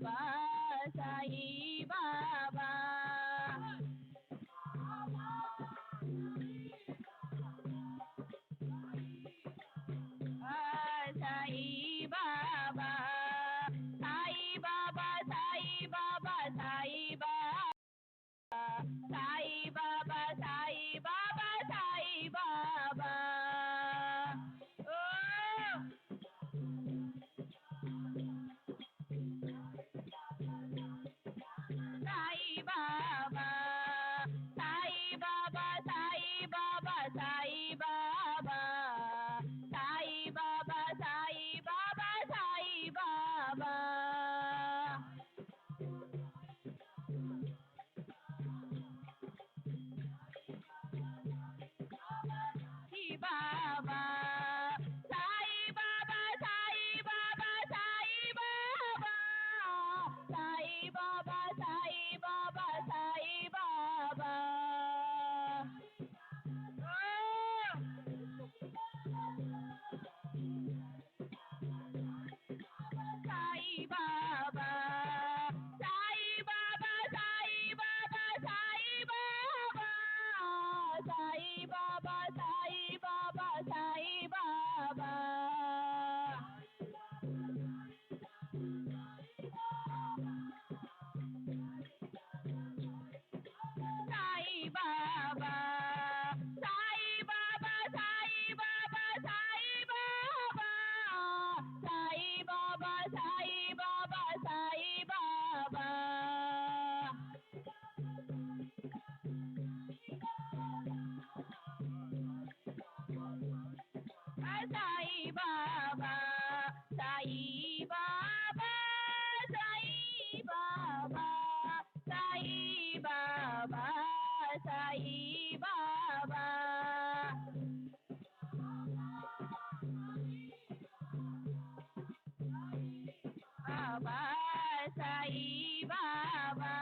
Baba, Sai Baba. Sai Baba, Sai Baba, Sai Baba, Sai Baba. Sai Baba, Sai Baba, Sai Baba. Oh, Sai Baba, Sai Baba, Sai Baba, Sai Baba. Sai Baba, Sai Baba, Sai Baba. Sai Baba, Sai Baba, Sai Baba, Sai Baba. Sai Baba, Sai Baba, Sai Baba. Oh, Sai Baba, Sai Baba, Sai Baba, Sai Baba. Sai Baba, Sai Baba, Sai Baba. Sai Baba, Sai Baba, Sai Baba, Sai Baba. Sai Baba, Sai Baba, Sai Baba. Sai Baba, Sai Baba, Sai Baba. Sai Baba, Sai Baba. Baba, Sai Baba,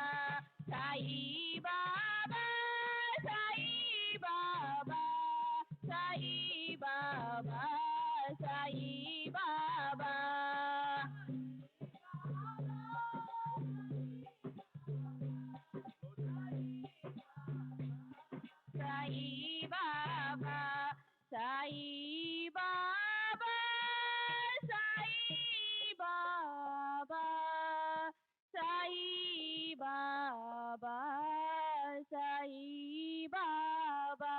Sai Baba, Sai Baba. Sai Baba, Sai Baba. Sai Baba, Sai Baba, Sai Baba. Sai Baba, Sai Baba.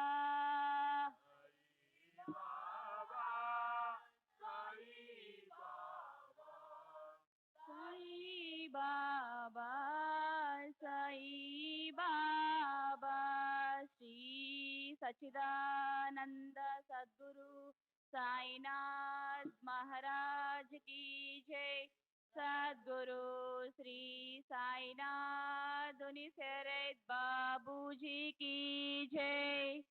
Sai Baba, Sai Baba. Sri Sachidananda Sadguru Sainath Maharaj ki jai. Sadguru Sri Sainath Uniseret Babuji ki jai.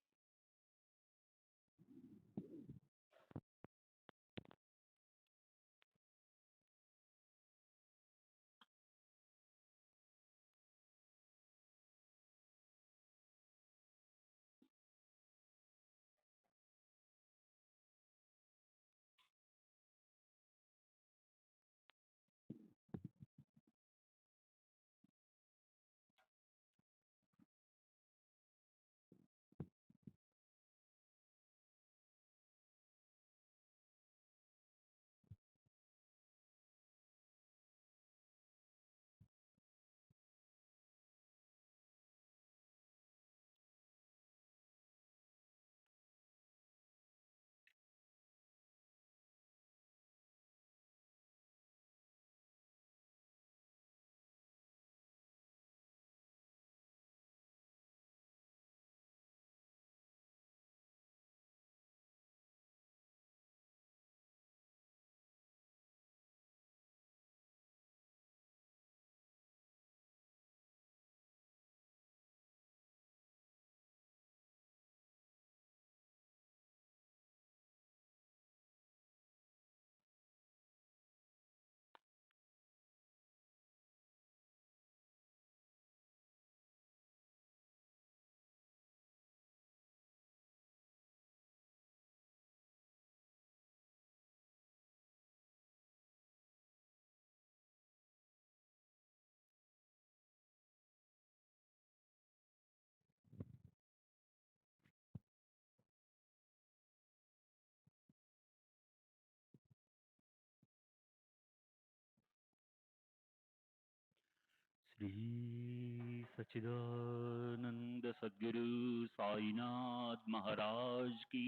Shri सच्चिदानंद सद्गुरु साईनाथ महाराज की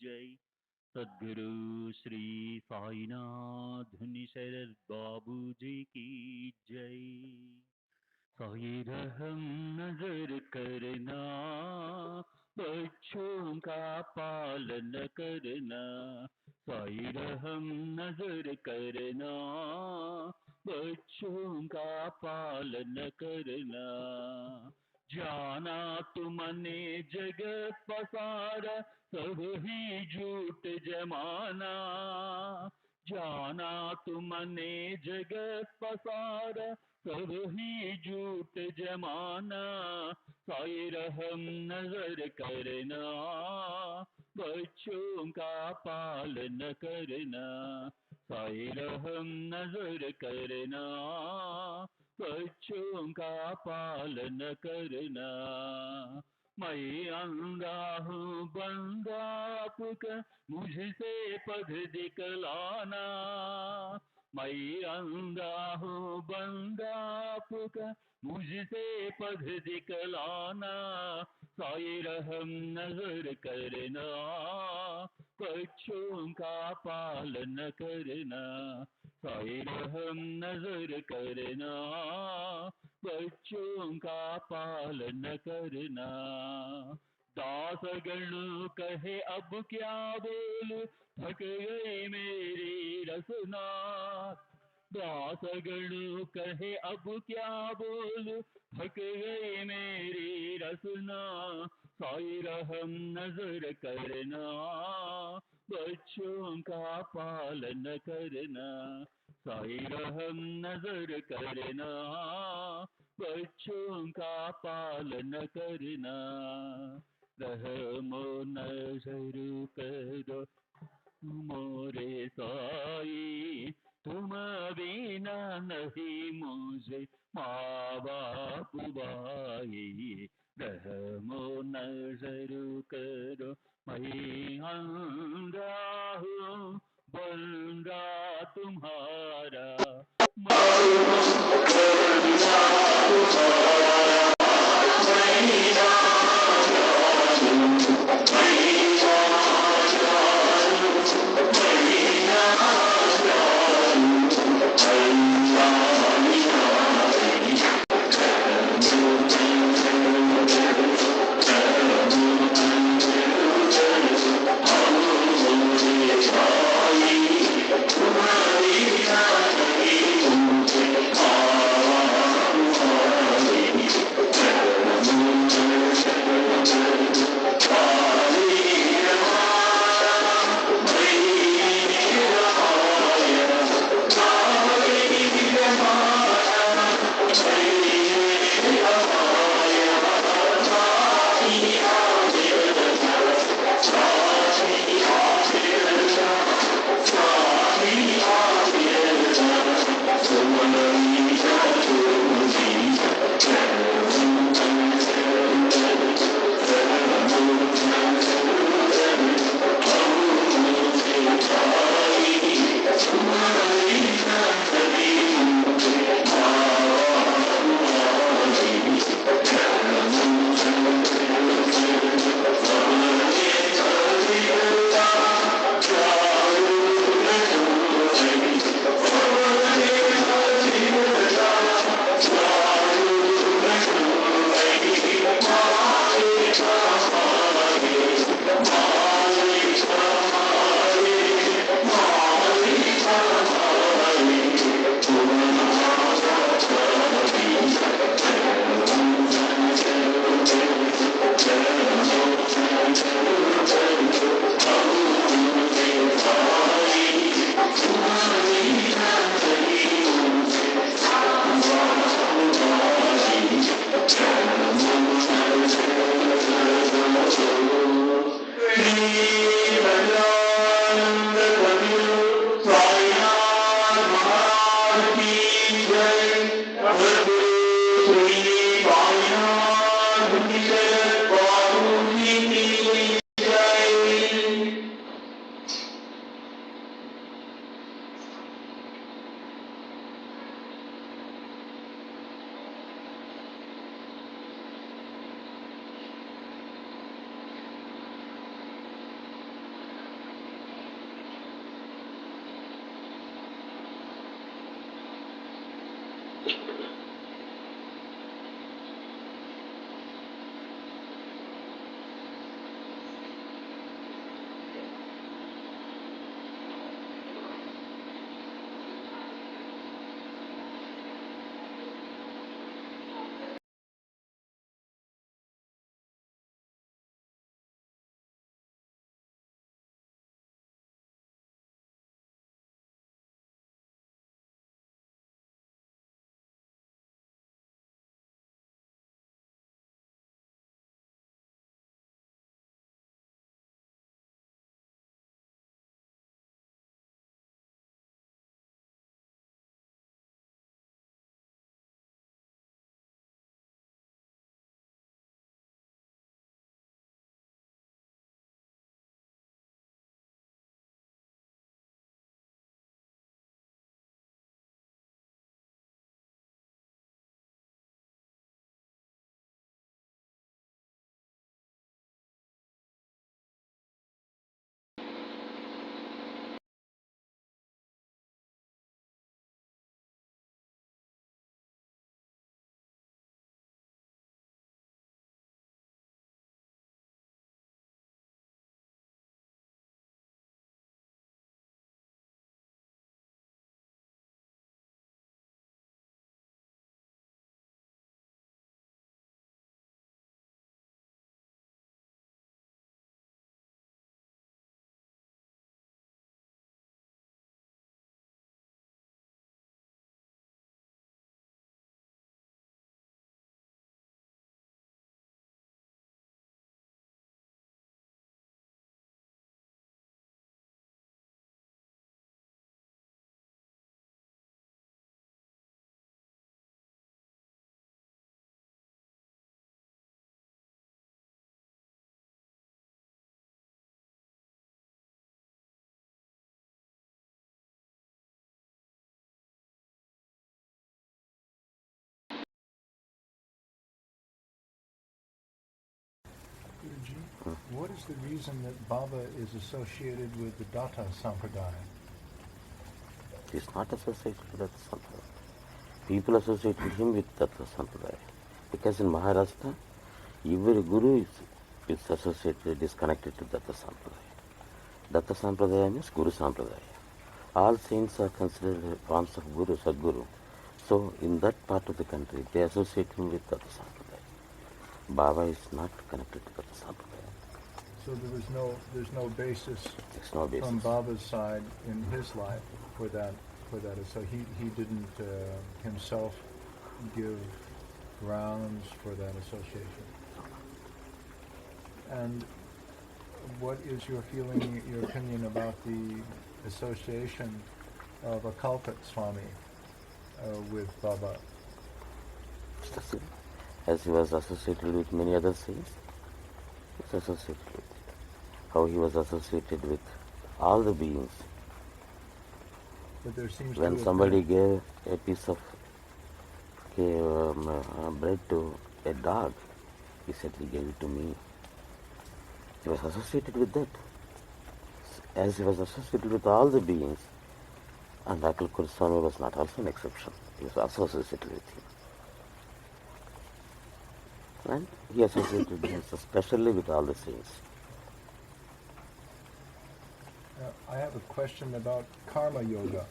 जय। सद्गुरु श्री साईनाथ शरद बाबूजी की जय। साई रहम नजर करना, बच्चों का पालन करना। साई रहम नजर करना, बच्चों का पालन करना। जाना तुमने जगत पसारा, सब ही झूठ जमाना। जाना तुमने जगत पसारा, सब ही झूठ जमाना। साई रहम नजर करना, बच्चों का पालन करना। साई रहम नजर करना, बच्चों का पालन करना। मैं अंधा हूँ बंदा आपका, मुझसे पद दिखलाना। मैं अंधा हूँ बंदा आपका, मुझसे पद दिखलाना। साई रहम नजर करना, बच्चों का पालन करना। साई रहम नजर करना, बच्चों का पालन करना। दास गण कहे अब क्या बोलूं, थक गई मेरी रसना। दास गण कहे अब क्या बोलूं, थक गई मेरी रसना। साई रहम नजर करना, बच्चों का पालन करना। साई रहम नजर करना, बच्चों का पालन करना। रहमो नजर करो मोरे साई, तुम बिना नहीं मुझे माँ बाप भाई। रहमो नजर करो, मैं अंधा हूँ बंदा तुम्हारा। what is the reason that Baba is associated with the Datta Sampradaya? He is not associated with Datta Sampradaya. People associate him with Datta Sampradaya. Because in Maharashtra, every guru is associated, is connected to Datta Sampradaya. Datta Sampradaya means Guru Sampradaya. All saints are considered forms of Guru, Sadguru. So in that part of the country, they associate him with Datta Sampradaya. Baba is not connected to Datta Sampradaya. So there's no basis, There's no basis. from Baba's side in his life for that. So he didn't himself give grounds for that association. And what is your feeling, your opinion about the association of a Kalpat Swami with Baba? As he was associated with many other saints, he was associated with it. How he was associated with all the beings. But there seems to When have somebody been, gave a piece of bread to a dog, he said he gave it to me. He was associated with that. As he was associated with all the beings, and Akal Swami was not also an exception. He was also associated with him. And he associated himself especially with all the saints. I have a question about karma yoga.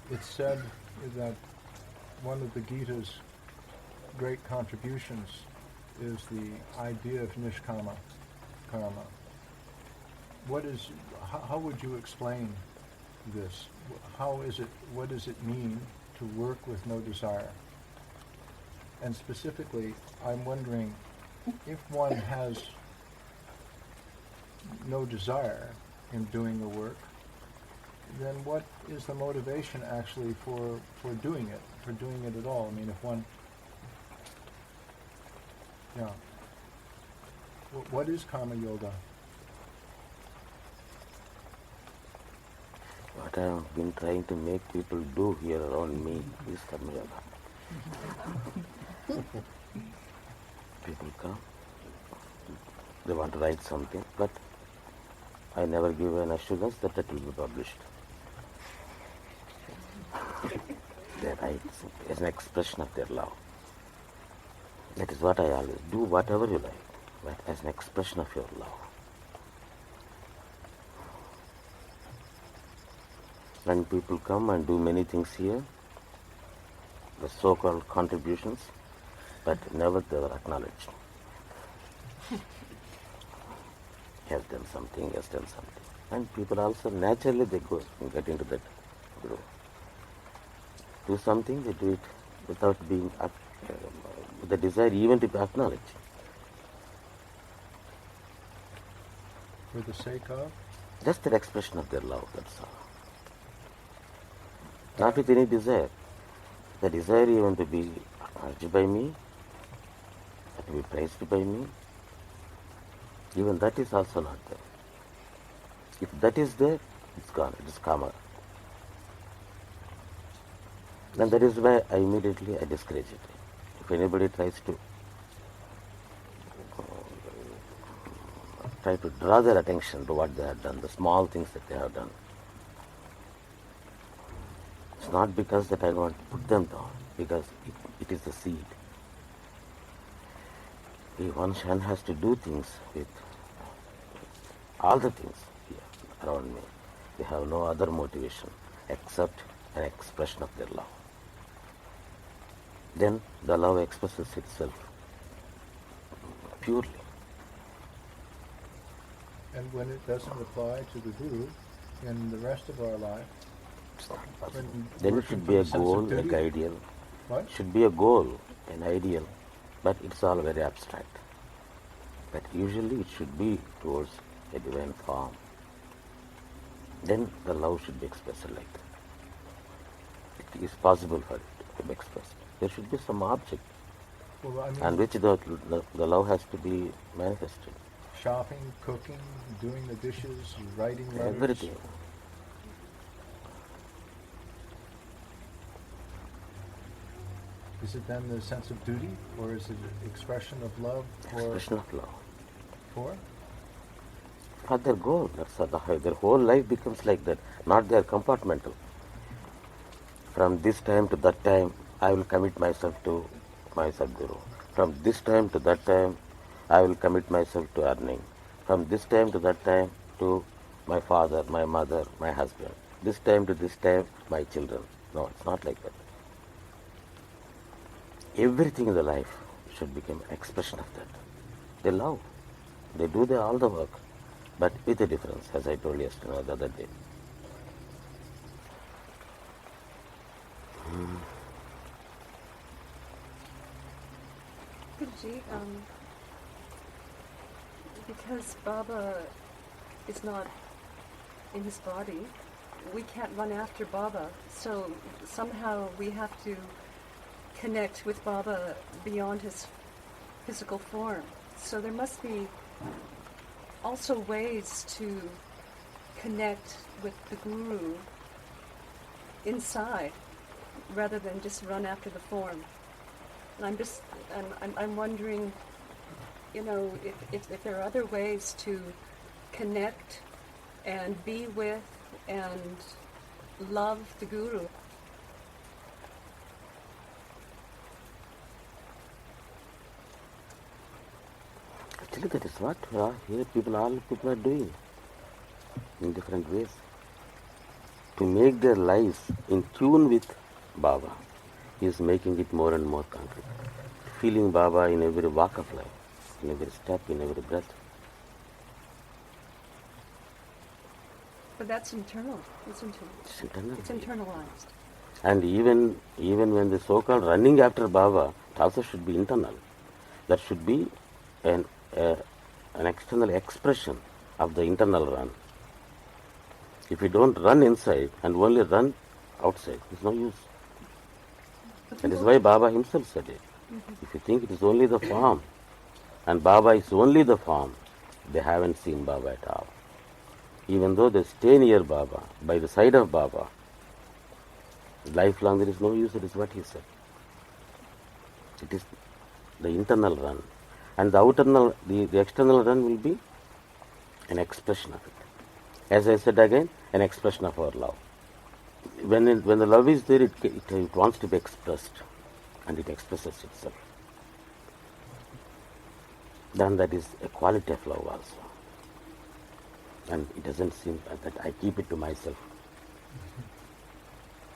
It's said that one of the Gita's great contributions is the idea of nishkama karma. How would you explain this? What does it mean to work with no desire? And specifically, I'm wondering, if one has no desire in doing the work, then what is the motivation actually for doing it at all? I mean, if one, yeah. What is karma yoga? What I have been trying to make people do here around me is karma yoga. People come, they want to write something, but I never give an assurance that it will be published. They write as an expression of their love. That is what I always do, whatever you like, but as an expression of your love. When people come and do many things here, the so-called contributions, but never they were acknowledged. He has done something, he has done something. And people also naturally they go and get into that group. Do something, they do it without being with the desire even to be acknowledged. For the sake of? Just an expression of their love, that's all. Not with any desire. The desire even to be acknowledged by me, to be praised by me, even that is also not there. If that is there, it's gone, it is karma. Then that is why I immediately discourage it. If anybody tries to draw their attention to what they have done, the small things that they have done, it's not because that I want to put them down, because it is the seed. One has to do things with all the things here around me. They have no other motivation except an expression of their love. Then the love expresses itself purely. And when it doesn't apply to the Guru in the rest of our life, then it should be a goal, like ideal. What? It should be a goal, an ideal, but it's all very abstract. But usually it should be towards a divine form. Then the love should be expressed like that. It is possible for it to be expressed. There should be some object on which the love has to be manifested. Shopping, cooking, doing the dishes, writing letters. Everything. Is it then the sense of duty, or is it an expression of love? Expression of love. for? For their goal. That's their whole life becomes like that, not their compartmental. From this time to that time, I will commit myself to my Sadguru. From this time to that time, I will commit myself to earning. From this time to that time, to my father, my mother, my husband. This time to this time, my children. No, it's not like that. Everything in the life should become expression of that. They love. They do all the work, but with a difference, as I told yesterday, the other day. Guruji, because Baba is not in his body, we can't run after Baba, so somehow we have to connect with Baba beyond his physical form. So there must be also ways to connect with the Guru inside rather than just run after the form. And I'm wondering, if there are other ways to connect and be with and love the Guru. Actually, that is what here all people are doing in different ways to make their lives in tune with Baba. He is making it more and more concrete, feeling Baba in every walk of life, in every step, in every breath. But that's internal. It's internal. It's internal. It's internalized. And even when the so-called running after Baba, it also should be internal. That should be an external expression of the internal run. If you don't run inside and only run outside, it's no use. That is why Baba himself said it. If you think it is only the form, and Baba is only the form, they haven't seen Baba at all. Even though they stay near Baba, by the side of Baba, lifelong there is no use, that is what he said. It is the internal run. And the external run will be an expression of it. As I said again, an expression of our love. When the love is there, it wants to be expressed, and it expresses itself. Then that is a quality of love also. And it doesn't seem that I keep it to myself.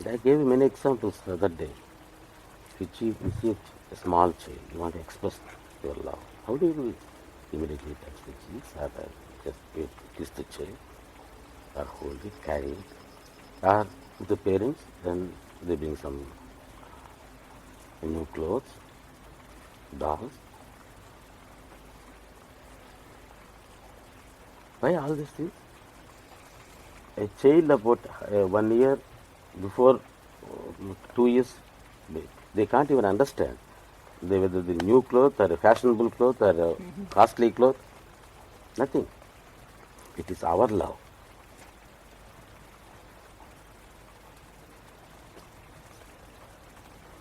I gave you many examples the other day. You see a small child, you want to express your love. How do you do it? Immediately touch the cheeks, or just kiss the child, or hold it, carry it. Or with the parents, then they bring some new clothes, dolls. Why all these things? A child about 1 year, before 2 years, they can't even understand whether the new cloth or a fashionable cloth or a costly cloth. Nothing. It is our love.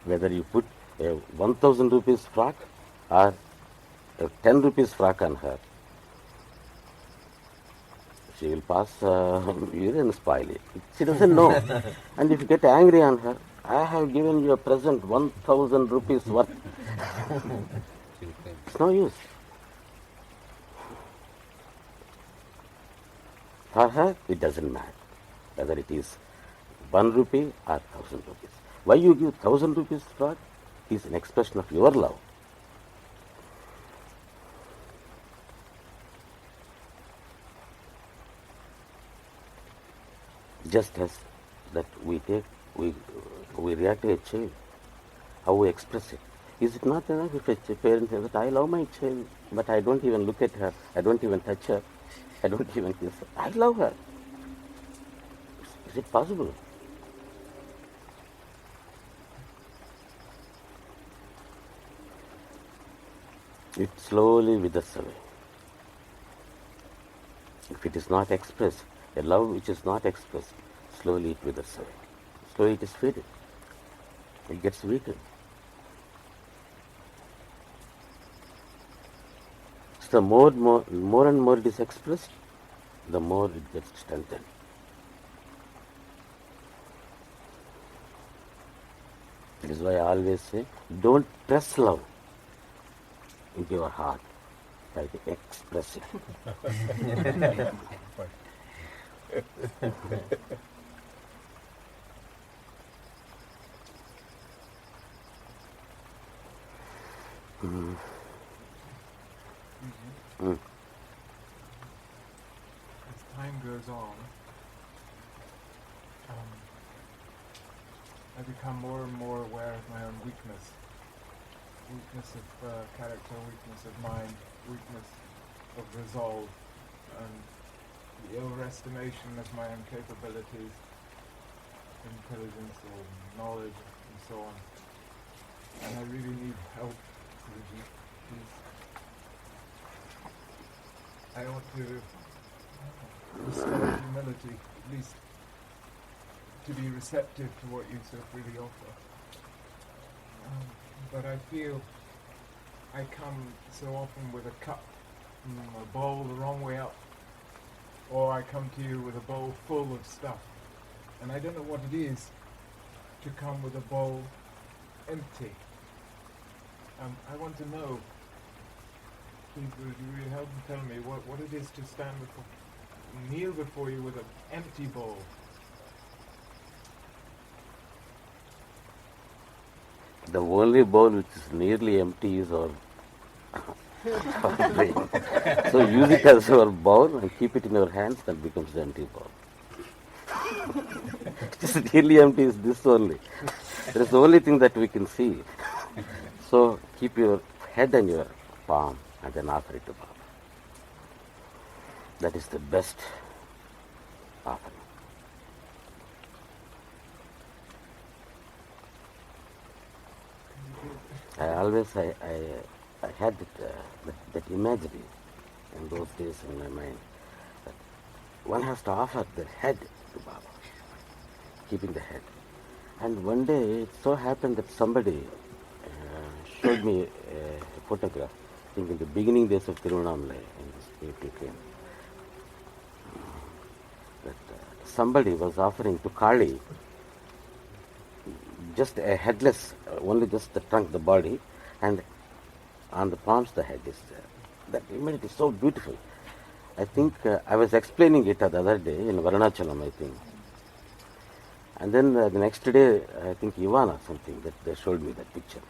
Whether you put a 1,000 rupees frock or a 10 rupees frock on her, she will pass you and spoil it. She doesn't know. And if you get angry on her, I have given you a present 1,000 rupees worth. It's no use. For her, it doesn't matter whether it is 1 rupee or 1,000 rupees. Why you give 1,000 rupees frock is an expression of your love. Just as that we react to a child, how we express it. Is it not enough if a parent says that I love my child, but I don't even look at her, I don't even touch her, I don't even kiss her. I love her. Is it possible? It slowly withers away. If it is not expressed, a love which is not expressed, slowly it withers away. Slowly it is faded. It gets weakened. the more and more it is expressed, the more it gets strengthened. That is why I always say, don't press love into your heart, try to express it. As time goes on, I become more and more aware of my own weakness. Weakness of character, weakness of mind, weakness of resolve, and the overestimation of my own capabilities, intelligence or knowledge, and so on. And I really need help, Guruji, please. I ought to restore humility, at least to be receptive to what you so freely offer. But I feel I come so often with a cup, a bowl the wrong way up, or I come to you with a bowl full of stuff. And I don't know what it is to come with a bowl empty. I want to know, please would you really help me tell me what it is to stand before, kneel before you with an empty bowl. The only bowl which is nearly empty is our brain. So use it as your bowl and keep it in your hands, that becomes the empty bowl. Just nearly empty is this only. That is the only thing that we can see. So keep your head and your palm and then offer it to Baba. That is the best offering. I had that imagery in those days in my mind that one has to offer the head to Baba, keeping the head. And one day it so happened that somebody showed me a photograph, I think in the beginning days of Tiruvannamalai, in this AP camp, that somebody was offering to Kali just a headless, only just the trunk, the body, and on the palms the head is there. That image is so beautiful. I think I was explaining it the other day in Varanachalam, I think. And then the next day, I think Ivan or something, that they showed me that picture.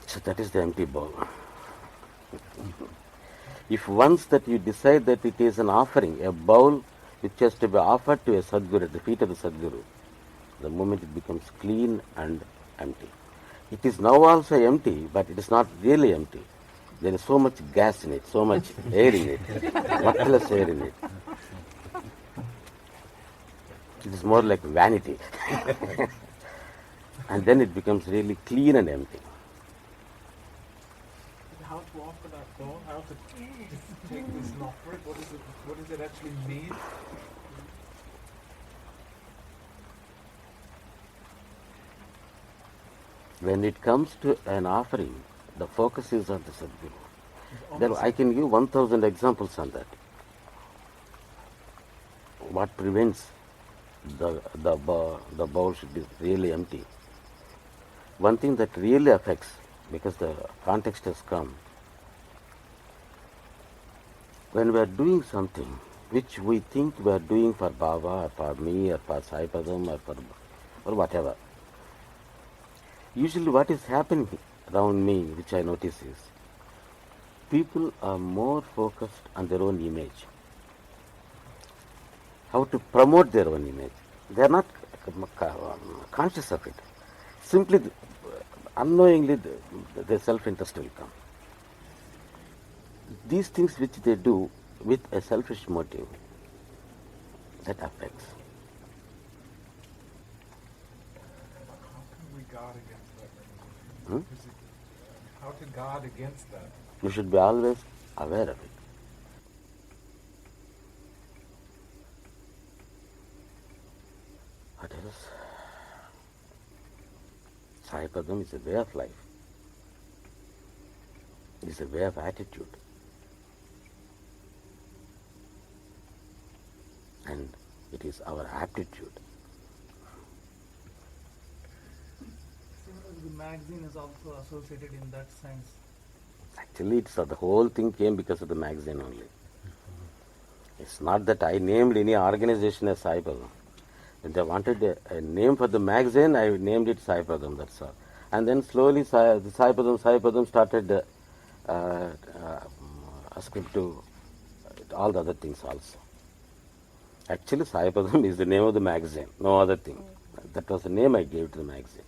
So that is the empty bowl. If once that you decide that it is an offering, a bowl which has to be offered to a Sadguru, at the feet of the Sadguru, the moment it becomes clean and empty. It is now also empty, but it is not really empty. There is so much gas in it, so much air in it, worthless air in it. It is more like vanity. And then it becomes really clean and empty. How to offer that bowl? How to take this and offer it? What does it actually mean? When it comes to an offering, the focus is on the Sadguru. Then I can give 1,000 examples on that. What prevents the bowl should be really empty? One thing that really affects, because the context has come, when we are doing something which we think we are doing for Baba or for me or for Saipatham or whatever, usually what is happening around me, which I notice, is people are more focused on their own image, how to promote their own image. They are not conscious of it. Simply, unknowingly, the self-interest will come. These things which they do with a selfish motive, that affects. How can we guard against that? How to guard against that? You should be always aware of it. What else? Saipatham is a way of life. It is a way of attitude. And it is our aptitude. The magazine is also associated in that sense. Actually, the whole thing came because of the magazine only. It's not that I named any organization as Saipatham. When they wanted a name for the magazine, I named it Saipatham, that's all. And then slowly Saipatham started ascript to all the other things also. Actually, Saipatham is the name of the magazine, no other thing. That was the name I gave to the magazine.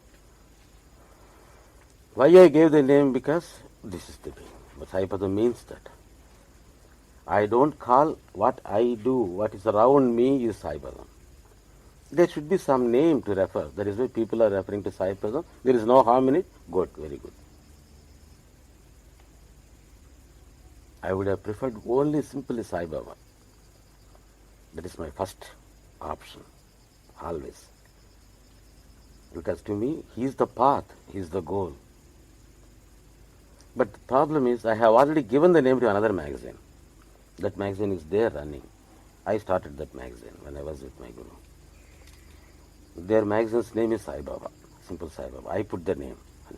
Why I gave the name? Because this is the name. But Saipatham means that. I don't call what I do, what is around me is Saipatham. There should be some name to refer. That is why people are referring to Saipatham. There is no harm in it. Good, very good. I would have preferred only simply Sai Baba. That is my first option, always. Because to me, he is the path, he is the goal. But the problem is, I have already given the name to another magazine. That magazine is there running. I started that magazine when I was with my Guru. Their magazine's name is Sai Baba, simple Sai Baba. I put the name on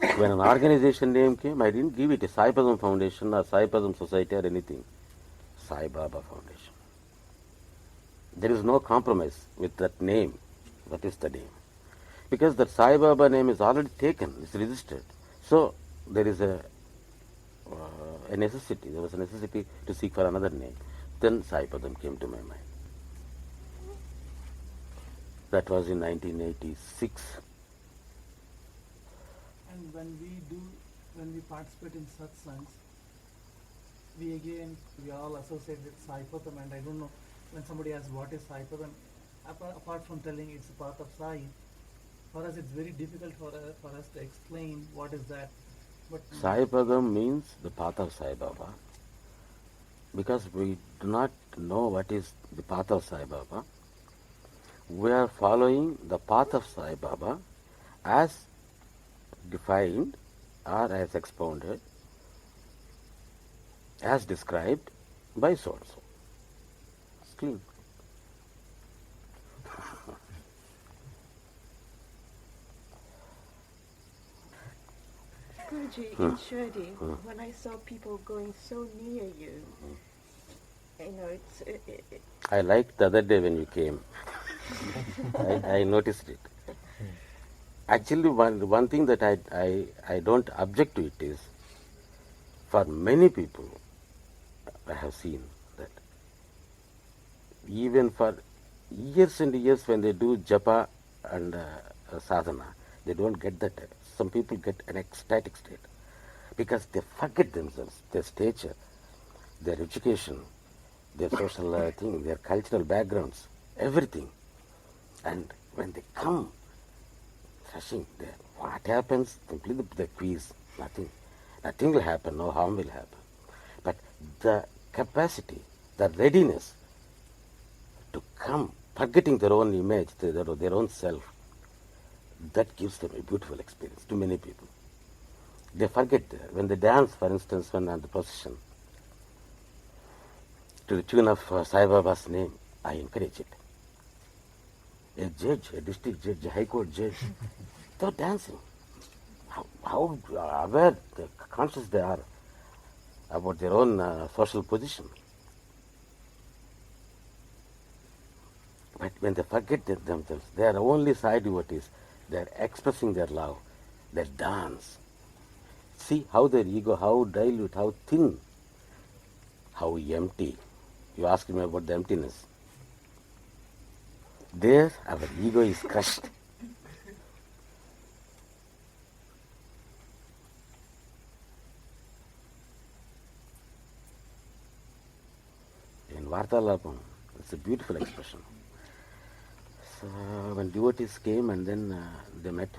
it. When an organization name came, I didn't give it a Saipatham Foundation or Saipatham Society or anything. Sai Baba Foundation. There is no compromise with that name. That is the name. Because that Sai Baba name is already taken, it's registered. So there is a necessity, there was a necessity to seek for another name. Then Saipatham came to my mind. That was in 1986. And when we participate in satsangs, we all associate with Saipatham, and I don't know, when somebody asks what is Saipatham, apart from telling it's a path of Sai, for us it's very difficult for us to explain what is that. But Saipatham means the path of Sai Baba. Because we do not know what is the path of Sai Baba, we are following the path of Sai Baba as defined or as expounded, as described by so-and-so. It's clean. Guruji, in Shirdi, when I saw people going so near you, you know, I liked the other day when you came. I noticed it. Actually, one thing that I don't object to it is, for many people, I have seen that even for years and years when they do japa and sadhana, they don't get that. Some people get an ecstatic state because they forget themselves, their stature, their education, their social thing, their cultural backgrounds, everything. And when they come rushing there, what happens? Simply the quiz, nothing. Nothing will happen, no harm will happen. But the capacity, the readiness to come, forgetting their own image, their own self, that gives them a beautiful experience to many people. They forget when they dance, for instance, when at the procession, to the tune of Sai Baba's name, I encourage it. A judge, a district judge, a high court judge, they're dancing. How aware, conscious they are about their own social position. But when they forget themselves, they are only Sai devotees. They are expressing their love, their dance. See how their ego, how dilute, how thin, how empty. You asked me about the emptiness. There, our ego is crushed. In Vartalapam, it's a beautiful expression. So when devotees came and then they met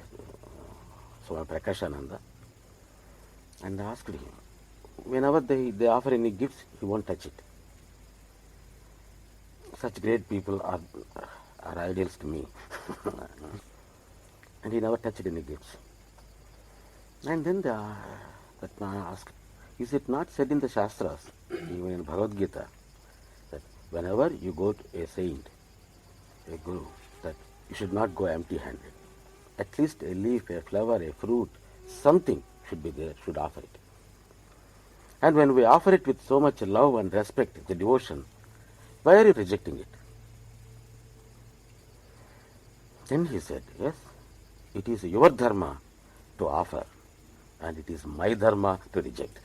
Swami Prakashananda and asked him, whenever they offer any gifts, he won't touch it. Such great people are ideals to me. And he never touched any gifts. And then that man asked, is it not said in the Shastras, even in Bhagavad Gita, that whenever you go to a saint, a guru, that you should not go empty-handed. At least a leaf, a flower, a fruit, something should be there, should offer it. And when we offer it with so much love and respect, the devotion, why are you rejecting it? Then he said, yes, it is your dharma to offer, and it is my dharma to reject.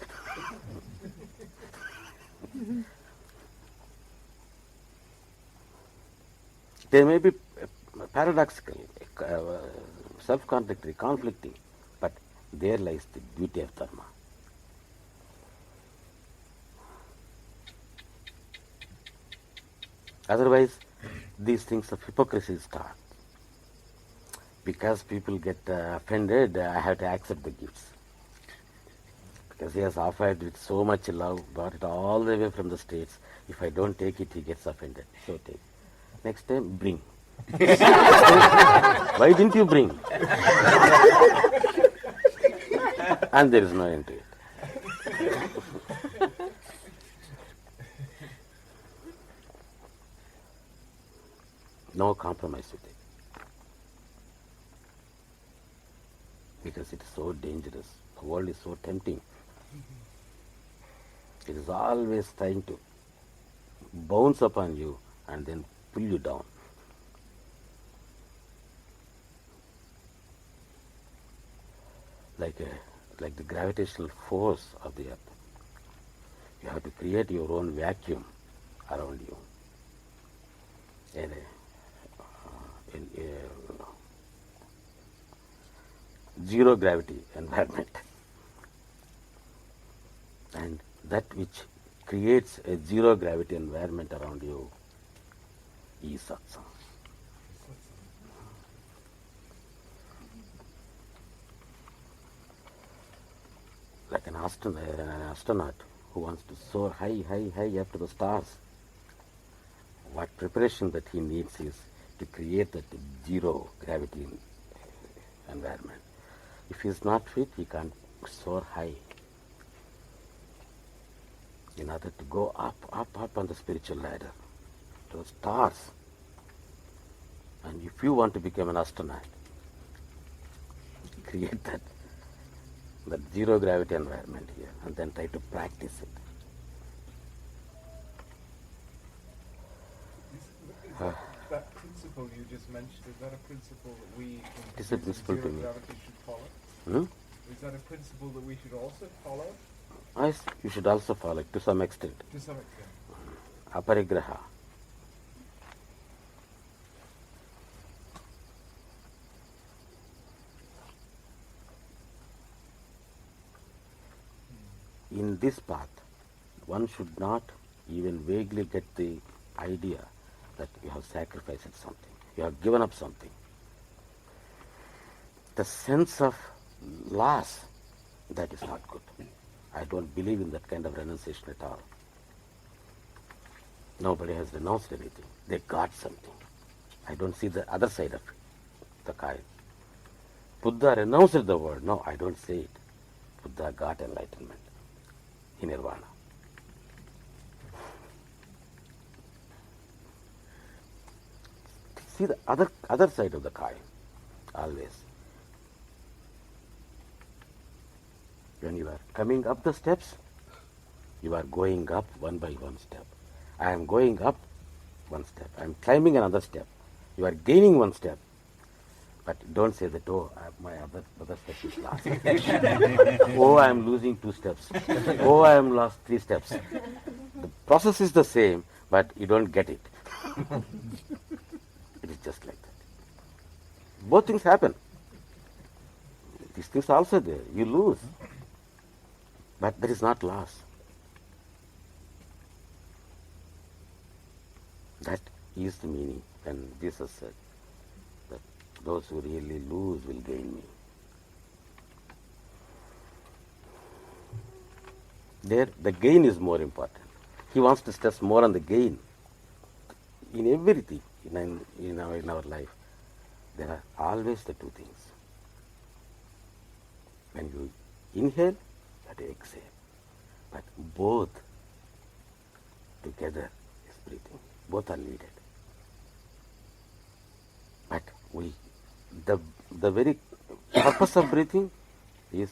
They may be paradoxical, self-contradictory, conflicting, but there lies the beauty of dharma. Otherwise, these things of hypocrisy start. Because people get offended, I have to accept the gifts. Because he has offered with so much love, brought it all the way from the States. If I don't take it, he gets offended. So take. Next time, bring. Why didn't you bring? And there is no end to it. No compromise with it. Because it is so dangerous. The world is so tempting. It is always trying to bounce upon you and then pull you down. Like the gravitational force of the earth. You have to create your own vacuum around you. In a zero gravity environment. And that which creates a zero gravity environment around you is satsang. Like an astronaut who wants to soar high up to the stars. What preparation that he needs is to create that zero gravity environment. If he is not fit, he can't soar high. In order to go up on the spiritual ladder, to the stars. And if you want to become an astronaut, create that zero gravity environment here and then try to practice it. That principle you just mentioned, is that a principle that we It is a principle zero to me. gravity should follow? Hmm? Is that a principle that we should also follow? Yes, you should also follow it to some extent. To some extent. Aparigraha. In this path, one should not even vaguely get the idea that you have sacrificed something, you have given up something. The sense of loss, that is not good. I don't believe in that kind of renunciation at all. Nobody has renounced anything. They got something. I don't see the other side of it, the coin. Buddha renounced the world. No, I don't say it. Buddha got enlightenment in nirvana. See the other side of the coin, always. When you are coming up the steps, you are going up one by one step. I am going up one step. I am climbing another step. You are gaining one step. But don't say that, oh, my other step is lost. Oh, I am losing 2 steps. Oh, I am lost 3 steps. The process is the same, but you don't get it. It is just like that. Both things happen. These things are also there. You lose. But there is not loss. That is the meaning. And Jesus said that those who really lose will gain me. There, the gain is more important. He wants to stress more on the gain. In everything, in our life, there are always the 2 things. When you inhale, you have to exhale. But both together is breathing. Both are needed. But the very purpose of breathing is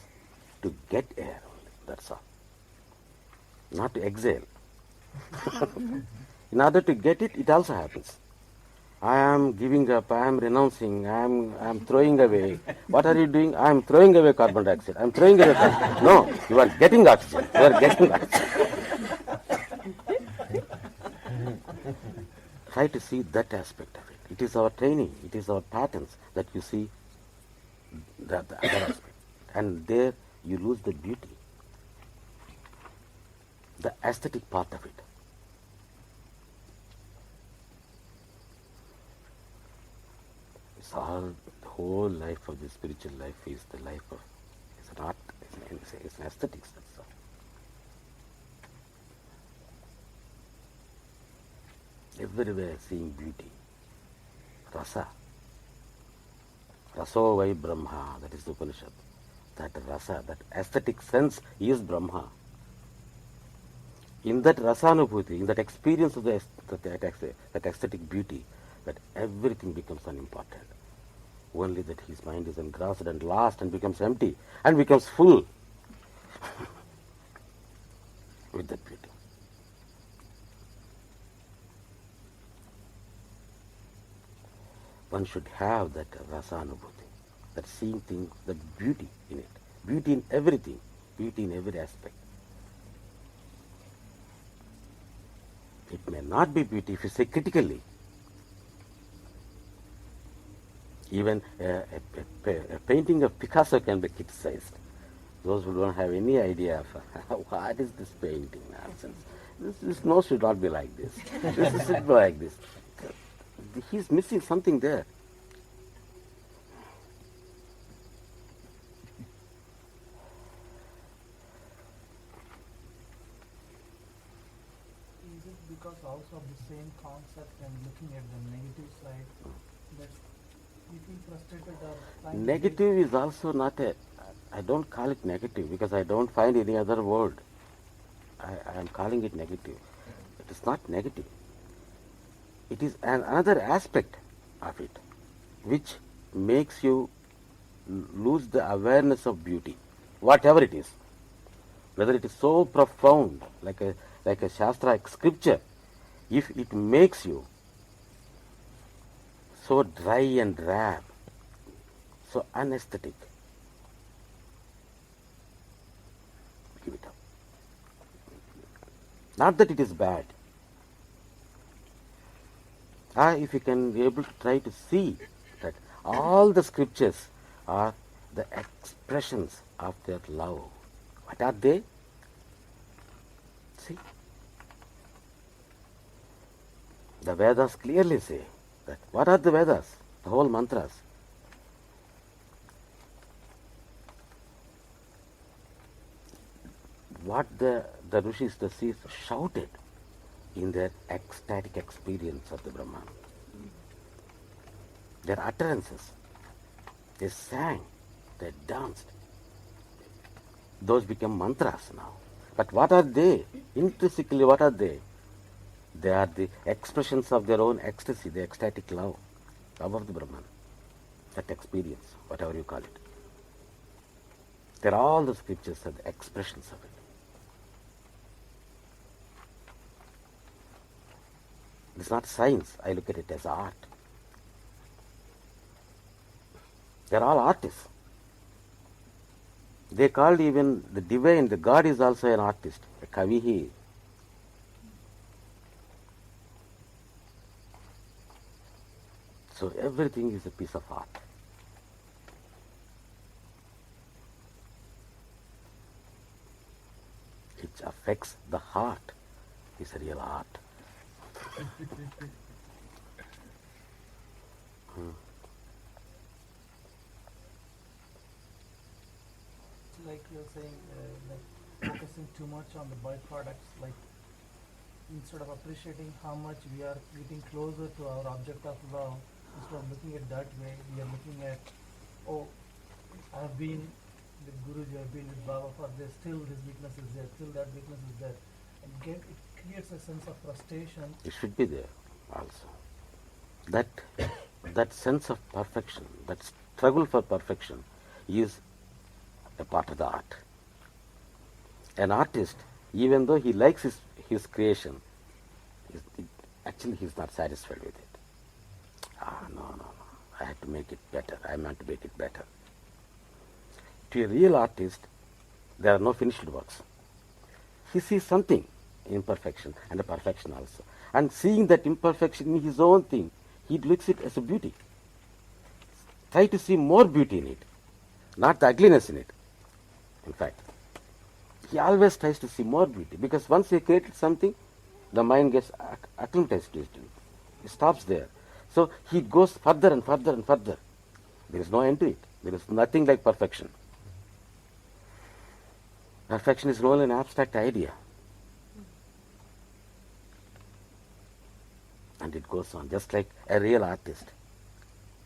to get air only. That's all. Not to exhale. In order to get it, it also happens. I am giving up, I am renouncing, I am throwing away. What are you doing? I am throwing away carbon dioxide. I am throwing away carbon. No, you are getting oxygen. You are getting oxygen. Try to see that aspect of it. It is our training, it is our patterns that you see the other aspect. And there you lose the beauty, the aesthetic part of it. It's all, the whole life of the spiritual life is the life of, it's an art, it's an aesthetics, that's all. Everywhere seeing beauty. Rasa. Raso vai Brahma, that is the Upanishad. That rasa, that aesthetic sense is Brahma. In that rasanubhuti, in that experience of that aesthetic beauty, that everything becomes unimportant. Only that his mind is engrossed and lost and becomes empty and becomes full with that beauty. One should have that rasanubhuti, that seeing things, that beauty in it, beauty in everything, beauty in every aspect. It may not be beauty if you say critically. Even a painting of Picasso can be criticized. Those who don't have any idea of what is this painting nonsense. This nose should not be like this. This should be like this. He's missing something there. Is it because also of the same concept and looking at the negative side that you feel frustrated or trying Negative is also not a, I don't call it negative because I don't find any other word. I am calling it negative. It is not negative. It is another aspect of it which makes you lose the awareness of beauty, whatever it is. Whether it is so profound, like a Shastra, like scripture, if it makes you so dry and drab, so unaesthetic, give it up. Not that it is bad. If you can be able to try to see that all the scriptures are the expressions of their love. What are they? See? The Vedas clearly say that. What are the Vedas? The whole mantras. What the rishis, the seers shouted in their ecstatic experience of the Brahman. Their utterances. They sang, they danced. Those become mantras now. But what are they? Intrinsically, what are they? They are the expressions of their own ecstasy, the ecstatic love of the Brahman. That experience, whatever you call it. They're all the scriptures are the expressions of it. It's not science, I look at it as art. They're all artists. They called even the divine, the God is also an artist, a kavihi. So everything is a piece of art. It affects the heart. It's a real art. like you're saying, like focusing too much on the byproducts, like instead of appreciating how much we are getting closer to our object of love, instead of looking at that way, we are looking at, oh, I've been with Guruji, I've been with Baba for this, still this weakness is there, still that weakness is there. And it creates a sense of frustration. It should be there also. That sense of perfection, that struggle for perfection is a part of the art. An artist, even though he likes his creation, actually he's not satisfied with it. No. I have to make it better. I want to make it better. To a real artist, there are no finished works. He sees something, imperfection, and a perfection also. And seeing that imperfection in his own thing, he looks it as a beauty. Try to see more beauty in it, not the ugliness in it. In fact, he always tries to see more beauty, because once he created something, the mind gets acclimatized to it. It stops there. So he goes further and further and further. There is no end to it. There is nothing like perfection. Perfection is only an abstract idea. And it goes on, just like a real artist.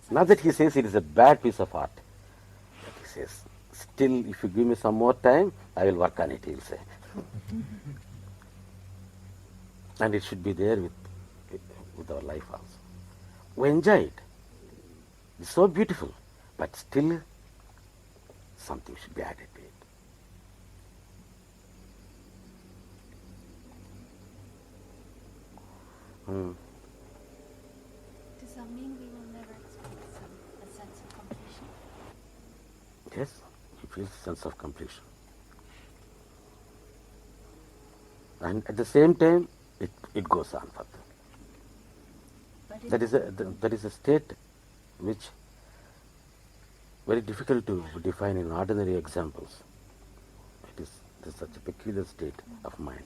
Not that he says it is a bad piece of art, but he says, still, if you give me some more time, I will work on it, he will say. And it should be there with our life also. We enjoy it. It's so beautiful, but still something should be added to it. Does that mean we will never experience a sense of completion? Yes, he feels a sense of completion. And at the same time, it goes on further. That is a state which very difficult to define in ordinary examples. It is such a peculiar state of mind.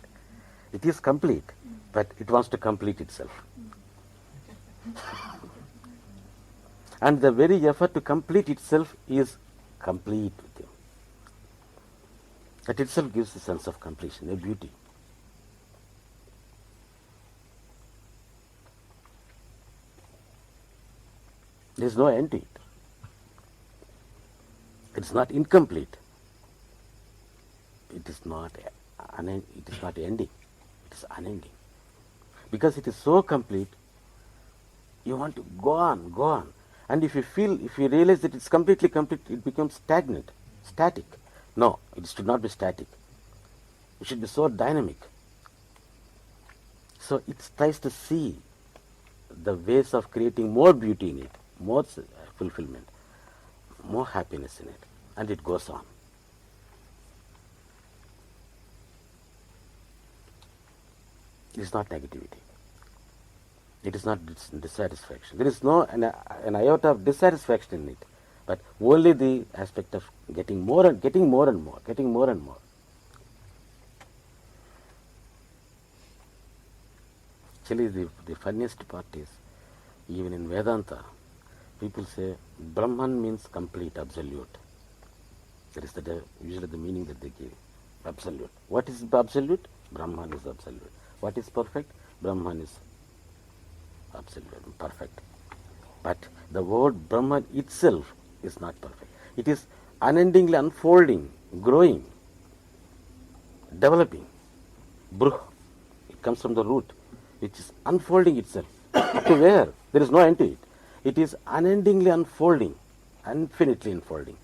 It is complete, but it wants to complete itself. And the very effort to complete itself is complete with him. That itself gives a sense of completion, a beauty. There is no end to it. It is not incomplete. It is not ending. It is unending. Because it is so complete, you want to go on. And if you realize that it's completely complete, it becomes stagnant, static. No, it should not be static. It should be so dynamic. So it tries to see the ways of creating more beauty in it, more fulfillment, more happiness in it, and it goes on. It is not negativity. It is not dissatisfaction. There is no an iota of dissatisfaction in it, but only the aspect of getting more and more. Actually, the funniest part is, even in Vedanta, people say Brahman means complete, absolute. That is usually the meaning that they give. Absolute. What is absolute? Brahman is absolute. What is perfect? Brahman is absolute, perfect. But the word Brahman itself is not perfect. It is unendingly unfolding, growing, developing. Bruh. It comes from the root, which is unfolding itself. To where? There is no end to it. It is unendingly unfolding, infinitely unfolding.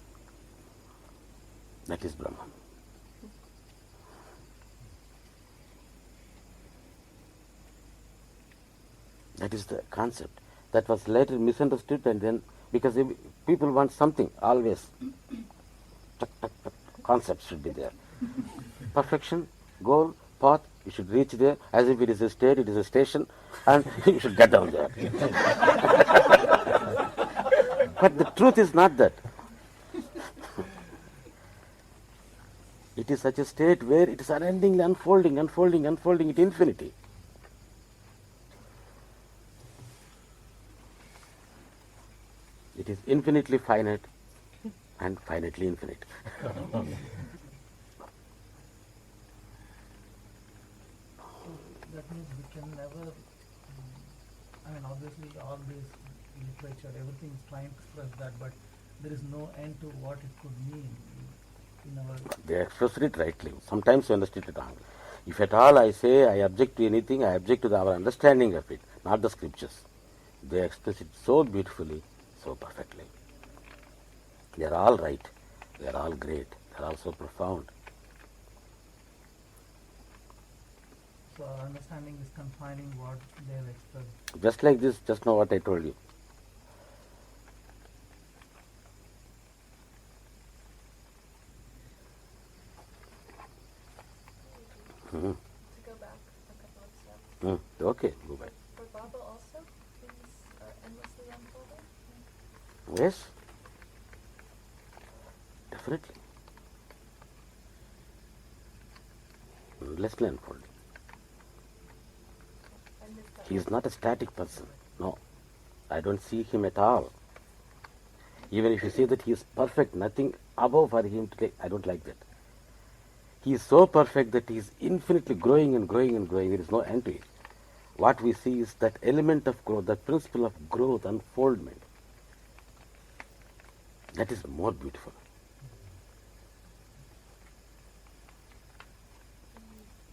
That is Brahman. That is the concept that was later misunderstood, and then because people want something, always concepts should be there. Perfection, goal, path, you should reach there as if it is a state, it is a station, and you should get down there. But the truth is not that. It is such a state where it is unendingly unfolding into infinity. It is infinitely finite and finitely infinite. That means we can never, obviously all this literature, everything is trying to express that, but there is no end to what it could mean. in our... They expressed it rightly. Sometimes you understood it wrongly. If at all I say I object to anything, I object to our understanding of it, not the scriptures. They express it so beautifully, so perfectly. They are all right. They are all great. They are all so profound. So our understanding is confining what they have expressed. Just like this, just now what I told you. To go back a couple of steps. Okay, go back. For Baba also, things are endlessly unfolding? Yes, definitely. Endlessly unfolding. He is not a static person. No, I don't see him at all. Even if you say that he is perfect, nothing above for him to take, I don't like that. He is so perfect that he is infinitely growing and growing and growing. There is no end to it. What we see is that element of growth, that principle of growth, unfoldment. That is more beautiful.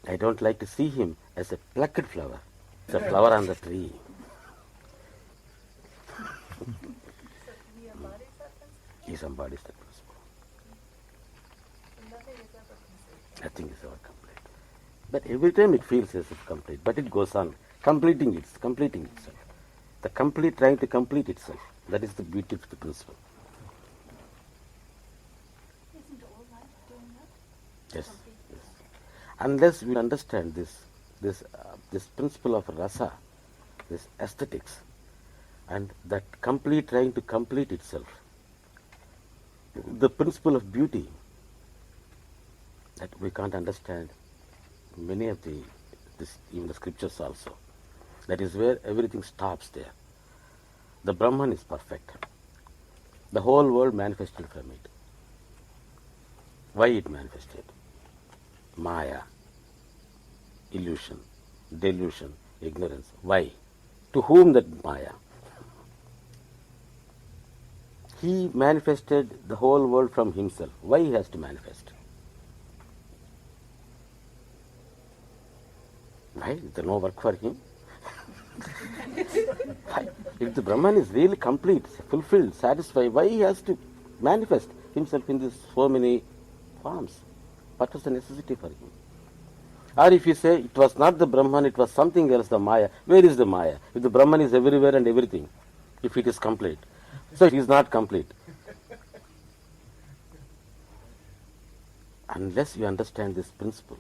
I don't like to see him as a plucked flower. It's a flower on the tree. So he embodies that principle? He embodies that principle. So nothing is ever complete. Nothing is ever complete. But every time it feels as if complete. But it goes on, completing itself. The complete trying to complete itself. That is the beauty of the principle. Isn't all life doing that? Yes. Yes. Unless we understand this principle of rasa, this aesthetics, and that complete trying to complete itself, the principle of beauty, that we can't understand many of even the scriptures also. That is where everything stops there. The Brahman is perfect. The whole world manifested from it. Why it manifested? Maya, illusion, delusion, ignorance. Why? To whom that Maya? He manifested the whole world from himself. Why he has to manifest? Why? Is there no work for him? If the Brahman is really complete, fulfilled, satisfied, why he has to manifest himself in these so many forms? What was the necessity for him? Or if you say it was not the Brahman, it was something else, the Maya, where is the Maya? If the Brahman is everywhere and everything, if it is complete, so it is not complete. Unless you understand this principle,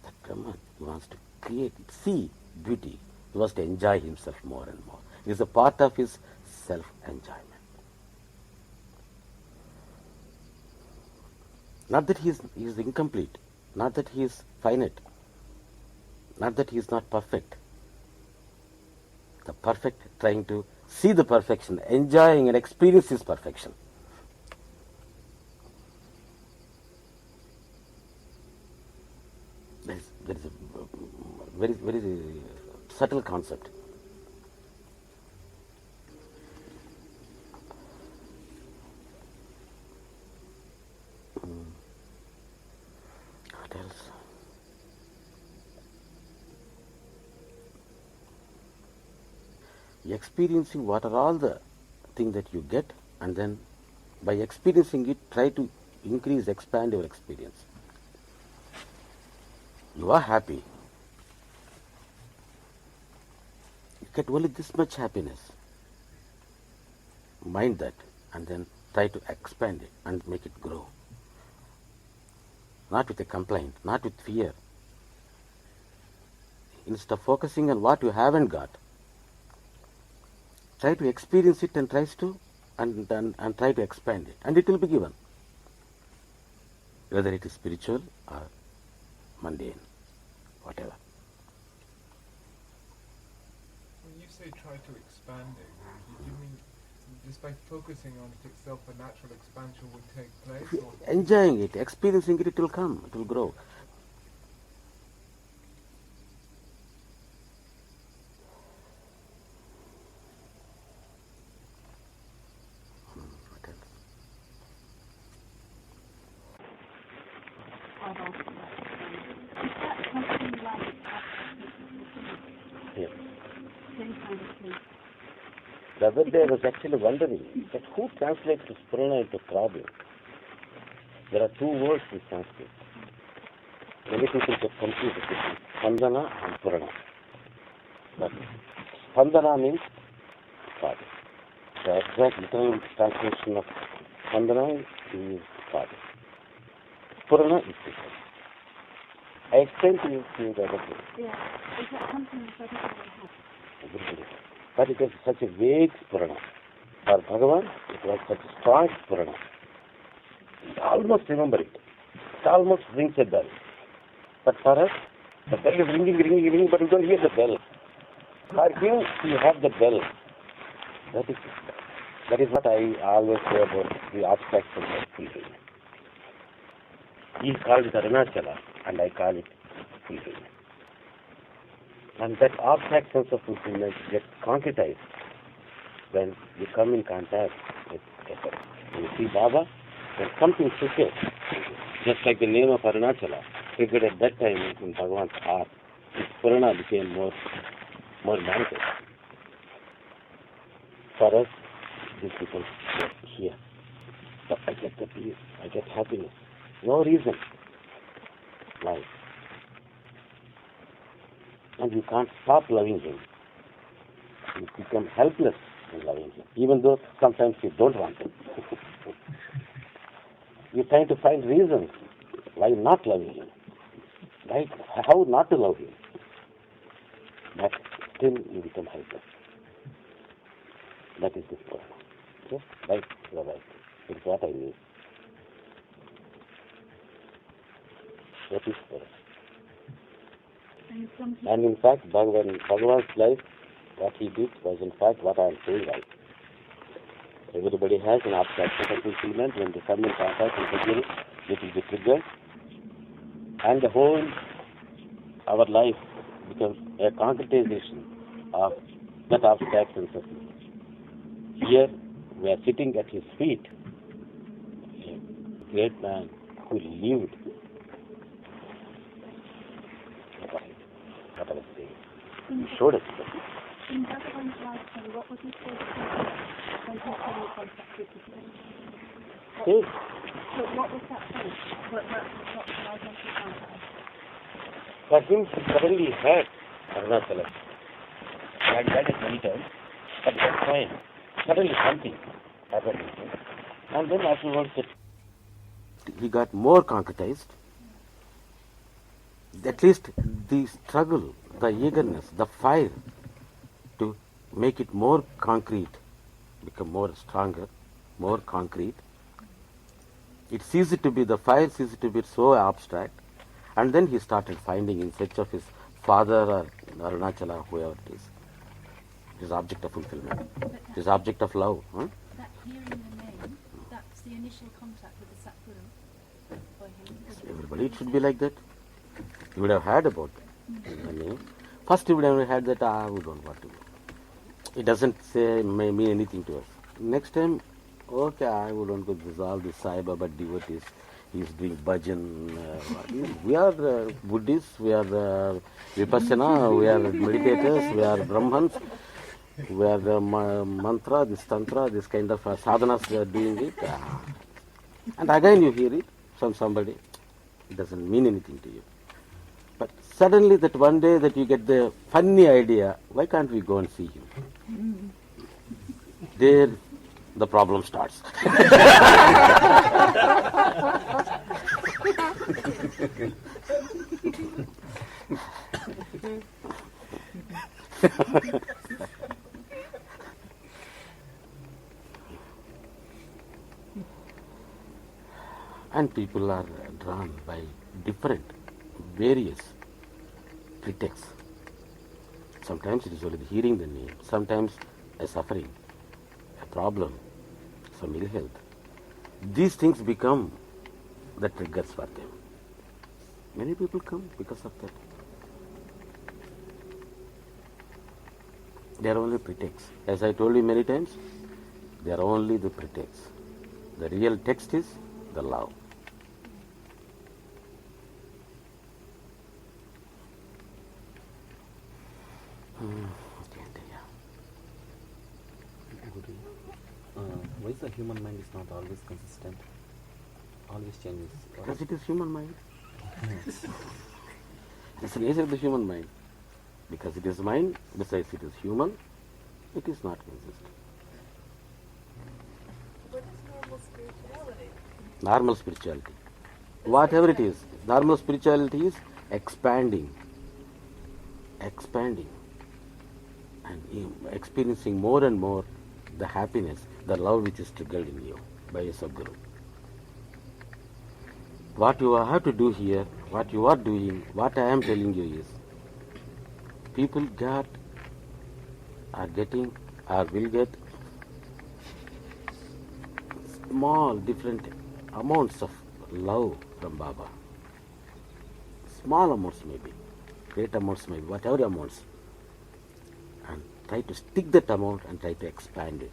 that Brahman, he wants to create, see beauty, he wants to enjoy himself more and more. It is a part of his self-enjoyment. Not that he is incomplete, not that he is finite, not that he is not perfect. The perfect trying to see the perfection, enjoying and experience his perfection. There is a very, very subtle concept. What else? Experiencing what are all the things that you get, and then by experiencing it, try to increase, expand your experience. You are happy. You get only this much happiness. Mind that, and then try to expand it and make it grow. Not with a complaint, not with fear. Instead of focusing on what you haven't got, try to experience it and try to expand it, and it will be given. Whether it is spiritual or mundane, whatever. When you say try to expand it, you mean just by focusing on it itself, a natural expansion would take place? Or? Enjoying it, experiencing it, it will come, it will grow. Baba. Is that something like Yes. same kind of thing? The other day I was actually wondering that who translates Spurana into Kravya? There are two words in Sanskrit. Many people get confused between Spandana and Purana. But Spandana means Father. The exact literal translation of Spandana is Father. Purana is different. I explained to you the other day. Yeah. Is that something that everybody has? But it is such a vague Purana. For Bhagavan, it was such a strong Purana. You almost remember it. It almost rings a bell. But for us, the bell is ringing, but you don't hear the bell. For him, you have the bell. That is what I always say about the abstraction of fulfillment. He called it Arunachala, and I call it fulfillment. And that abstract sense of fulfillment gets concretized when you come in contact with effort. When you see Baba, when something triggers, just like the name of Arunachala, triggered at that time in Bhagavan's heart, his Purana became more manifest. For us, this becomes here. So I get the peace, I get happiness. No reason. Life. And you can't stop loving him. You become helpless in loving him, even though sometimes you don't want him. You're trying to find reasons why not loving him, right? How not to love him. But still you become helpless. That is this Purana. Just right, you're right. It's what I mean. That is Purana. And in fact, Bhagavan's life, what he did was in fact what I am saying right. Everybody has an abstraction of fulfillment. When they come in contact with the Guru, it will be triggered. And the whole, our life becomes a concretization of that abstraction of fulfillment. Here, we are sitting at his feet. A great man who lived. What I was saying. He showed us that. In Bhagavan's lifetime, what was his first when he came in contact with the Guru? Faith. So what was that faith? What allowed him to contact? For him, he suddenly had Arunachala. He had done it many times, but that time, suddenly something happened. And then afterwards, he got more concretized. At least the struggle, the eagerness, the fire to make it more concrete, become more stronger, more concrete. It ceased to be, the fire ceased to be so abstract, and then he started finding in search of his father or Arunachala, whoever it is, his object of fulfillment, his object of love. Huh? That hearing the name, that's the initial contact with the Satguru for him. Everybody, it should be like that. You would have heard about the name. First you would have heard that, we don't want to go. It doesn't mean anything to us. Next time, okay, I would want to dissolve the Sai Baba devotees. He's doing bhajan. We are Buddhists, we are Vipassana, we are meditators, we are Brahmans, we are the mantra, this tantra, this kind of sadhanas we are doing it. And again you hear it from somebody. It doesn't mean anything to you. But suddenly that one day that you get the funny idea, why can't we go and see him? There the problem starts. And people are drawn by different, various pretexts. Sometimes it is only hearing the name, sometimes a suffering, a problem, some ill health. These things become the triggers for them. Many people come because of that. They are only pretexts. As I told you many times, they are only the pretexts. The real text is the love. Why is the human mind is not always consistent? Always changes. Because it is human mind. It's the nature of the human mind. Because it is mind, besides it is human, it is not consistent. What is normal spirituality? Normal spirituality. Whatever it is, normal spirituality is expanding. And experiencing more and more the happiness, the love which is triggered in you by a Sadguru. What you have to do here, what you are doing, what I am telling you is, people are getting or will get small different amounts of love from Baba. Small amounts maybe, great amounts maybe, whatever amounts. And try to stick that amount and try to expand it.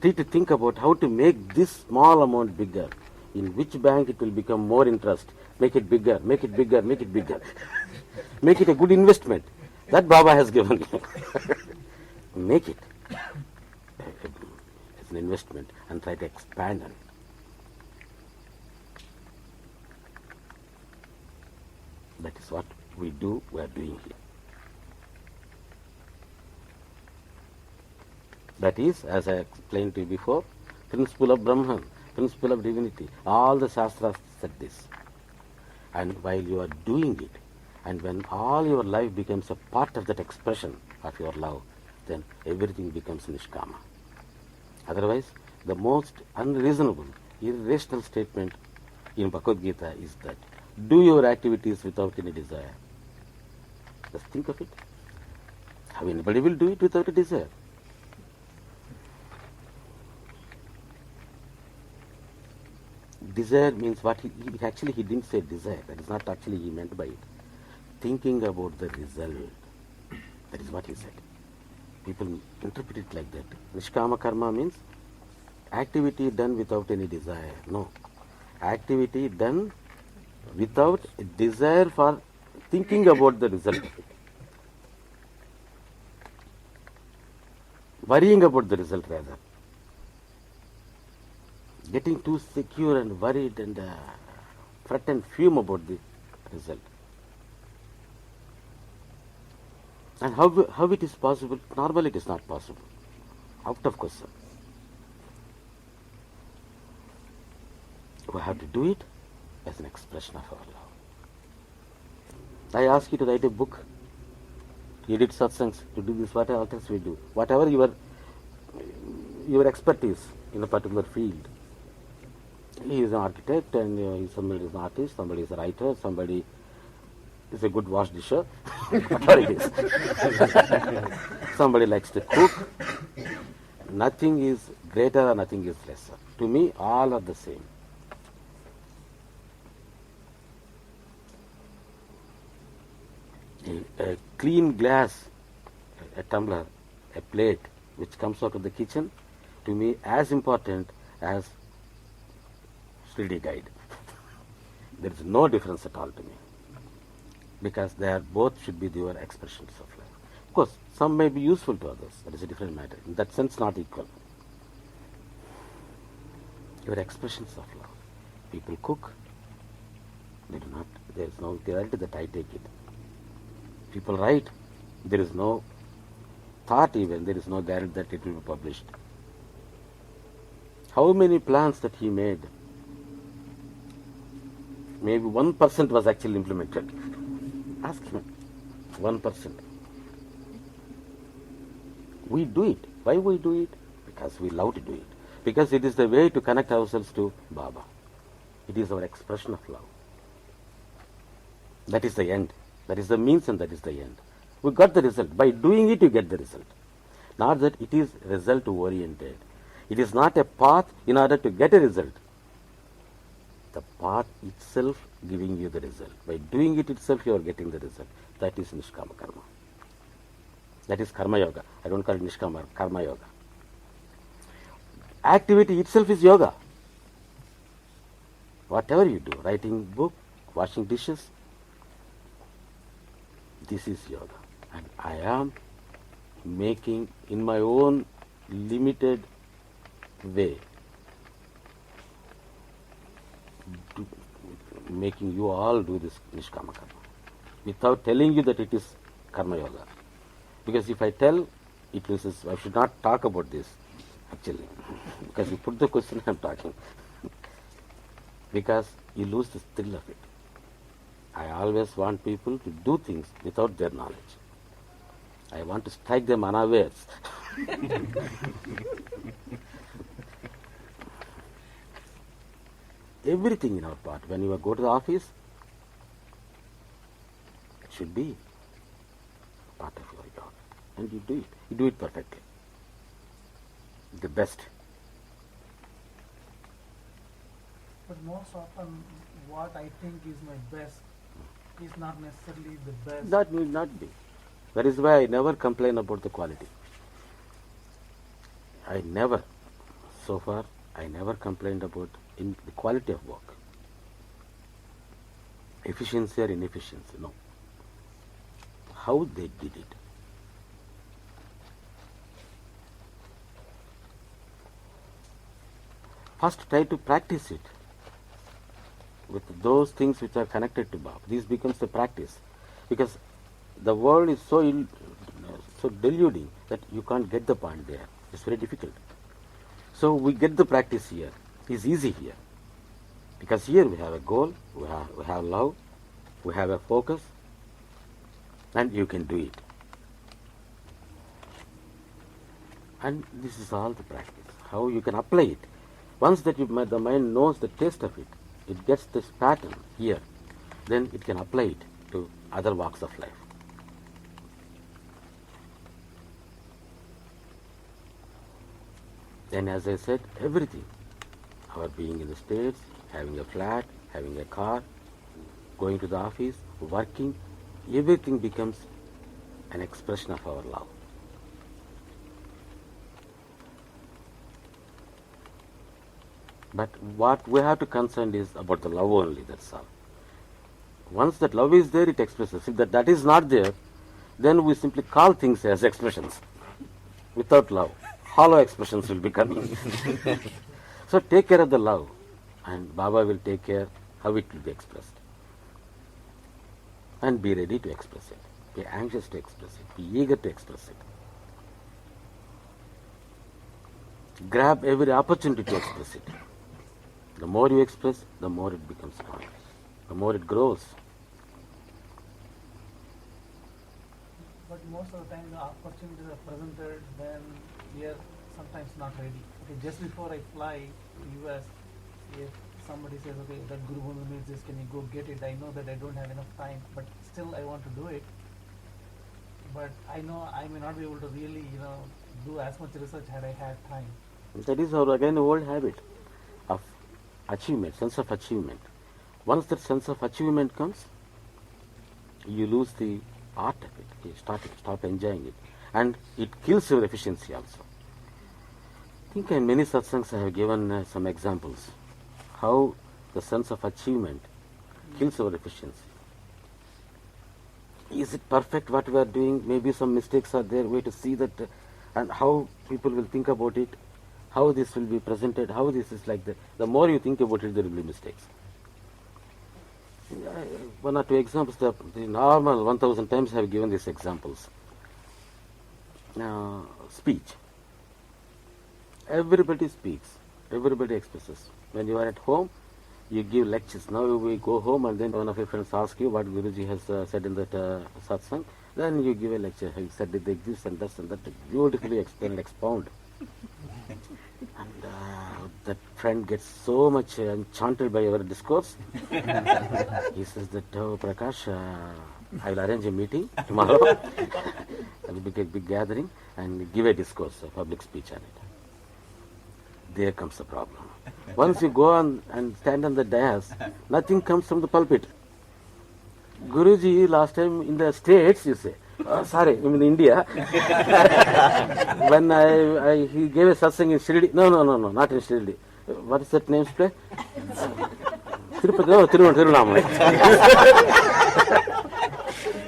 Try to think about how to make this small amount bigger. In which bank it will become more interest. Make it bigger, make it bigger, make it bigger. Make it a good investment. That Baba has given you. Make it as an investment and try to expand on it. That is what we are doing here. That is, as I explained to you before, principle of Brahman, principle of divinity. All the Shastras said this. And while you are doing it, and when all your life becomes a part of that expression of your love, then everything becomes Nishkama. Otherwise, the most unreasonable, irrational statement in Bhagavad Gita is that do your activities without any desire. Just think of it. How anybody will do it without a desire? Desire means what he didn't say desire. That is not actually he meant by it. Thinking about the result. That is what he said. People interpret it like that. Nishkama karma means activity done without any desire. No. Activity done without a desire for thinking about the result. Worrying about the result rather. Getting too secure and worried and fret and fume about the result. And how it is possible? Normally it is not possible. Out of question. We have to do it as an expression of our love. I ask you to write a book, to edit satsangs, to do this, what else we do. Whatever your expertise in a particular field. He is an architect and somebody is an artist, somebody is a writer, somebody is a good wash disher, whatever it is. Somebody likes to cook. Nothing is greater or nothing is lesser. To me, all are the same. A clean glass, a tumbler, a plate which comes out of the kitchen, to me as important as Shirdi guide. There is no difference at all to me. Because they are both should be your expressions of love. Of course, some may be useful to others. That is a different matter. In that sense, not equal. Your expressions of love. People cook. They do not. There is no guarantee that I take it. People write. There is no thought even. There is no guarantee that it will be published. How many plans that he made? Maybe 1% was actually implemented. Ask him. 1%. We do it. Why we do it? Because we love to do it. Because it is the way to connect ourselves to Baba. It is our expression of love. That is the end. That is the means and that is the end. We got the result. By doing it, you get the result. Not that it is result oriented. It is not a path in order to get a result. The path itself giving you the result. By doing it itself, you are getting the result. That is Nishkama Karma. That is Karma Yoga. I don't call it Nishkama, Karma Yoga. Activity itself is yoga. Whatever you do, writing book, washing dishes, This is yoga. And I am making in my own limited way, making you all do this Nishkama Karma without telling you that it is Karma Yoga. Because if I tell, it means I should not talk about this actually. Because you put the question, I am talking. Because you lose the thrill of it. I always want people to do things without their knowledge. I want to strike them unawares. Everything in our part, when you go to the office, it should be part of your job. And you do it. You do it perfectly. The best. But most often, what I think is my best is not necessarily the best. That will not be. That is why I never complain about the quality. I never complained about the quality of work. Efficiency or inefficiency, no. How they did it. First try to practice it with those things which are connected to Baba. This becomes the practice. Because the world is so deluding that you can't get the point there. It's very difficult. So we get the practice here. It's easy here. Because here we have a goal, we have love, we have a focus, and you can do it. And this is all the practice. How you can apply it. Once that the mind knows the taste of it, it gets this pattern here, then it can apply it to other walks of life. Then as I said, everything, our being in the States, having a flat, having a car, going to the office, working, everything becomes an expression of our love. But what we have to concern is about the love only, that's all. Once that love is there, it expresses. If that is not there, then we simply call things as expressions. Without love, hollow expressions will be coming. So take care of the love, and Baba will take care how it will be expressed. And be ready to express it. Be anxious to express it. Be eager to express it. Grab every opportunity to express it. The more you express, the more it becomes strong. The more it grows. But most of the time the opportunities are presented when we are sometimes not ready. Okay, just before I fly to US, if somebody says, okay, that gurubandhu needs this, can you go get it? I know that I don't have enough time, but still I want to do it. But I know I may not be able to really, do as much research had I had time. That is our, again, old habit of achievement, sense of achievement. Once that sense of achievement comes, you lose the art of it. You stop enjoying it. And it kills your efficiency also. I think in many satsangs I have given some examples how the sense of achievement kills our efficiency. Is it perfect what we are doing? Maybe some mistakes are there. We have to see that and how people will think about it, how this will be presented, how this is like that. The more you think about it, there will be mistakes. One or two examples, the normal 1000 times I have given these examples. Speech. Everybody speaks, everybody expresses. When you are at home, you give lectures. Now we go home and then one of your friends asks you what Guruji has said in that satsang. Then you give a lecture. He said it like this and that beautifully explain and expound. And that friend gets so much enchanted by your discourse. He says that, oh, Prakash, I will arrange a meeting tomorrow. There will be a big gathering and give a discourse, a public speech on it. There comes the problem. Once you go on and stand on the dais, nothing comes from the pulpit. Guruji, last time in the States, you say, sorry, in India, when he gave a satsang in Shirdi, no, not in Shirdi. What is that name? Tiruvannamalai.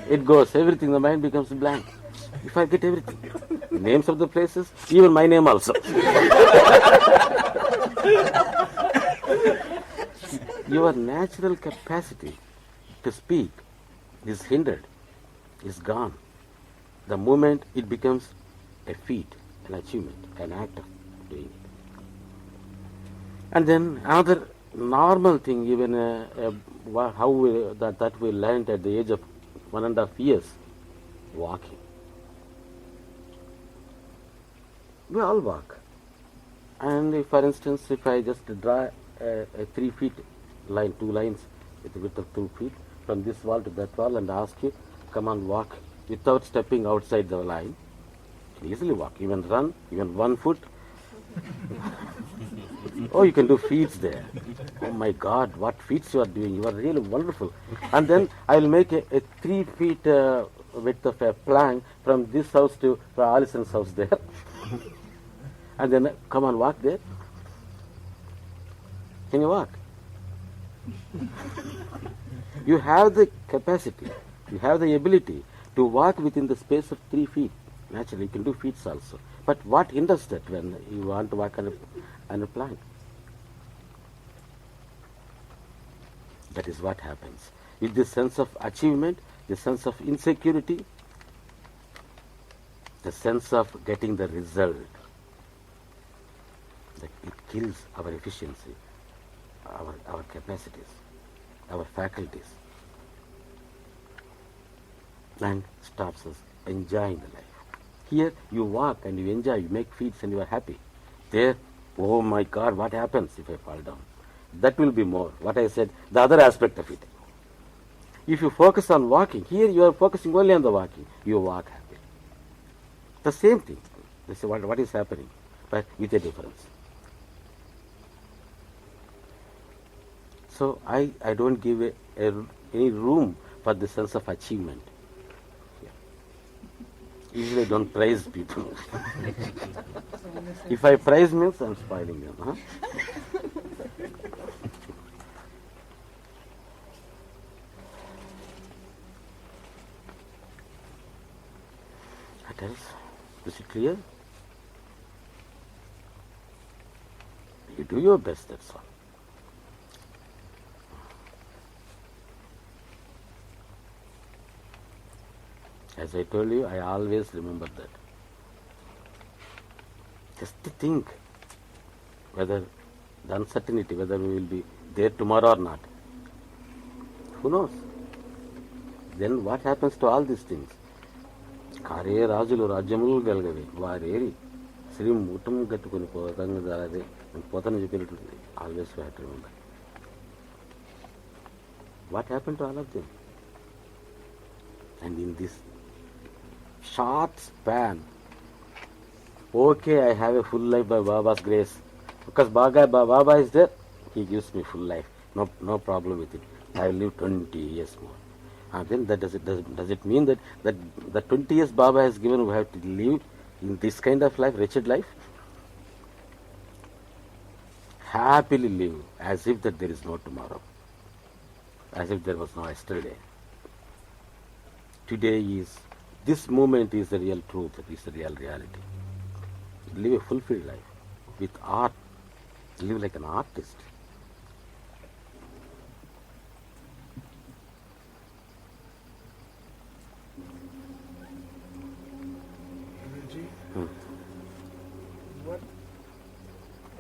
It goes, everything, the mind becomes blank. If I get everything, names of the places, even my name also. Your natural capacity to speak is hindered, is gone. The moment it becomes a feat, an achievement, an act of doing it. And then another normal thing, even that we learned at the age of 1.5 years, walking. We all walk. And if, for instance, if I just draw a 3 feet line, 2 lines with the width of 2 feet, from this wall to that wall, and ask you, come on, walk without stepping outside the line, you can easily walk, even run, even 1 foot. Oh, you can do feats there. Oh my God, what feats you are doing. You are really wonderful. And then I will make a 3 feet width of a plank from this house to Alison's house there. And then come on, walk there. Can you walk? You have the capacity, you have the ability to walk within the space of 3 feet. Naturally, you can do feats also. But what hinders that when you want to walk on a plank? That is what happens. With this sense of achievement, the sense of insecurity, the sense of getting the result, that it kills our efficiency, our capacities, our faculties, and stops us enjoying the life. Here you walk and you enjoy, you make feats and you are happy. There, oh my God, what happens if I fall down? That will be more, what I said, the other aspect of it. If you focus on walking, here you are focusing only on the walking, you walk happy. The same thing, this is what is happening, but with a difference. So I don't give any room for the sense of achievement. Usually I don't praise people. If I praise means I'm spoiling them. Huh? What else? Is it clear? You do your best, that's all. As I told you, I always remember that. Just to think whether the uncertainty, whether we will be there tomorrow or not. Who knows? Then what happens to all these things? Kare Rajulu Rajamulu Galgavi, Vareri, Sri Mutum Gatukuni Potangazare, and Potanajupirit, always we have to remember. What happened to all of them? And in this short span, okay, I have a full life by Baba's grace. Because Baba is there, he gives me full life. No problem with it. I will live 20 years more. And then does it mean that the 20 years Baba has given, we have to live in this kind of life, wretched life? Happily live as if that there is no tomorrow. As if there was no yesterday. Today is, this moment is the real truth, is the real reality. Live a fulfilled life with art. Live like an artist. Guruji,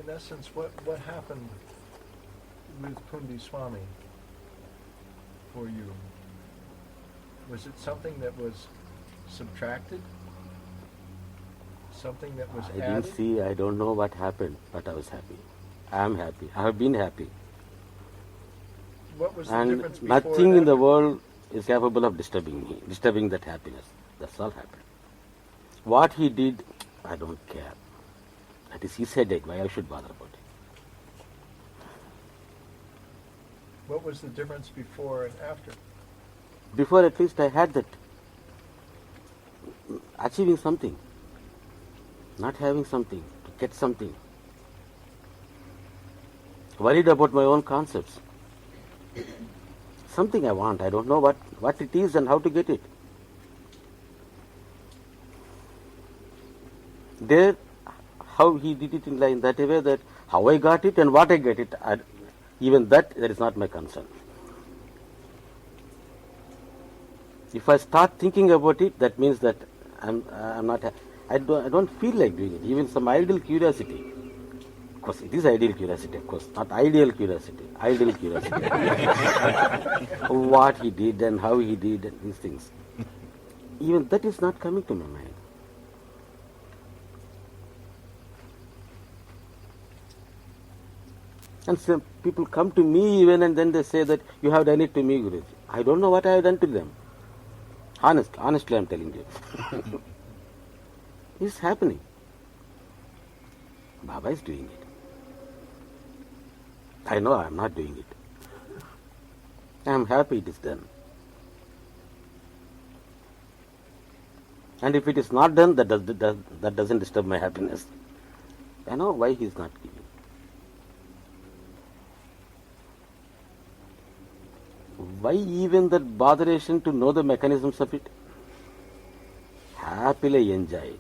in essence, what happened with Pundi Swami for you? Was it something that was subtracted? Something that was added? I didn't see, I don't know what happened, but I was happy. I am happy. I have been happy. What was the and difference before nothing and in the after? world is capable of disturbing me, disturbing that happiness. That's all happened. What he did, I don't care. That is his headache. Why I should bother about it? What was the difference before and after? Before, at least, I had that. Achieving something. Not having something. To get something. Worried about my own concepts. Something I want. I don't know what it is and how to get it. There, how he did it in that way, that how I got it and what I get it, even that is not my concern. If I start thinking about it, that means that I'm not. I don't feel like doing it. Even some ideal curiosity. Of course, it is ideal curiosity. Of course, not ideal curiosity. Ideal curiosity. What he did and how he did and these things. Even that is not coming to my mind. And some people come to me even and then they say that you have done it to me, Guruji. I don't know what I have done to them. Honestly I am telling you. It's happening. Baba is doing it. I know I am not doing it. I am happy it is done. And if it is not done, that doesn't disturb my happiness. I know why he is not giving. Why even that botheration to know the mechanisms of it? Happily enjoy it.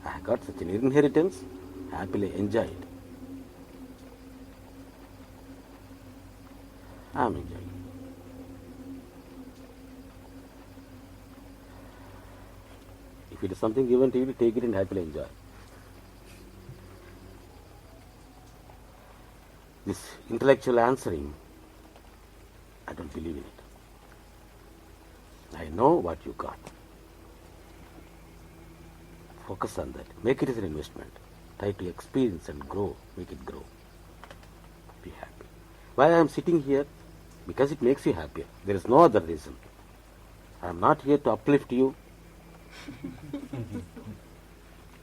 I got such an inheritance, happily enjoy it. I am enjoying it. If it is something given to you, take it and happily enjoy. This intellectual answering, I don't believe in it. I know what you got. Focus on that. Make it as an investment. Try to experience and grow. Make it grow. Be happy. Why I am sitting here? Because it makes you happier. There is no other reason. I am not here to uplift you,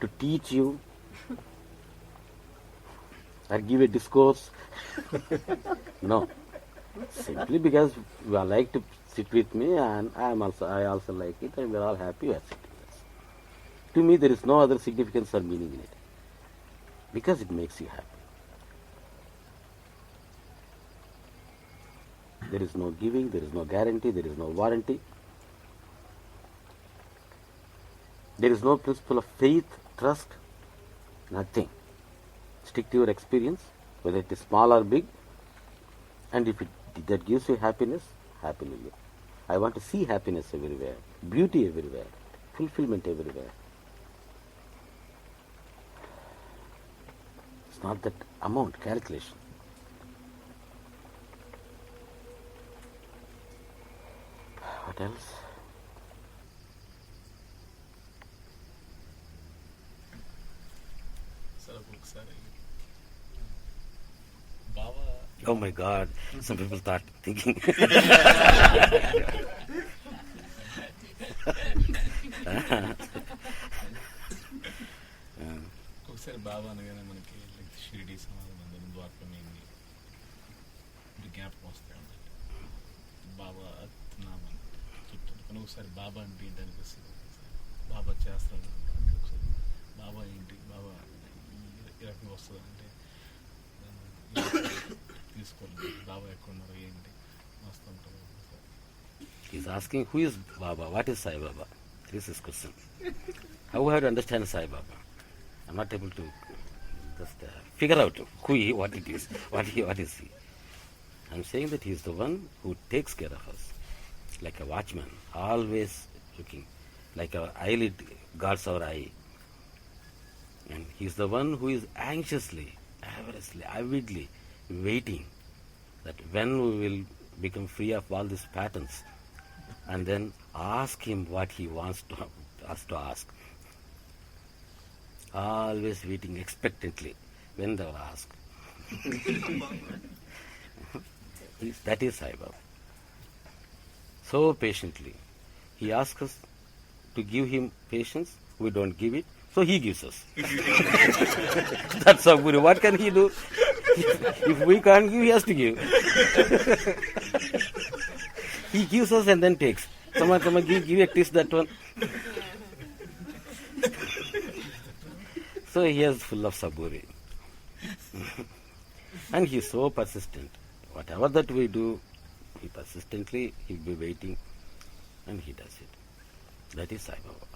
to teach you, or give a discourse. No. Simply because you are like to sit with me, and I also like it, and we are all happy we are sitting. To me, there is no other significance or meaning in it, because it makes you happy. There is no giving, there is no guarantee, there is no warranty. There is no principle of faith, trust, nothing. Stick to your experience, whether it is small or big, and if that gives you happiness, happily live. I want to see happiness everywhere, beauty everywhere, fulfillment everywhere. It's not that amount, calculation. What else? Oh my God, some people start thinking. ఒకసారి బాబా అనగానే మనకి like Shirdi సమాధానం ద్వారకమైంది జ్ఞాపకం వస్తాయి అన్నమాట. బాబా నామని చెప్తాను కానీ ఒకసారి బాబా అంటే ఏంటి అనిపిస్తుంది. బాబా చేస్తాడు అంటే ఒకసారి బాబా ఏంటి, బాబా ఈ రకంగా వస్తుంది అంటే తీసుకోవాలి. బాబా ఎక్కడున్నారు ఏంటి వస్తుంటారు. He's asking who is Baba, what is Sai Baba? This is his question. How have to understand Sai Baba? I'm not able to just figure out who he, what it is, what is he. I'm saying that he is the one who takes care of us, like a watchman, always looking, like our eyelid guards our eye. And he is the one who is anxiously, avidly waiting that when we will become free of all these patterns, and then ask him what he wants us to ask. Always waiting expectantly when they will ask. That is Sai Baba. So patiently. He asks us to give him patience. We don't give it, so he gives us. That's our Guru. What can he do? If we can't give, he has to give. He gives us and then takes. Come on, give a taste that one. So he is full of saburi. And he is so persistent. Whatever that we do, he persistently, he will be waiting and he does it. That is Sai Baba.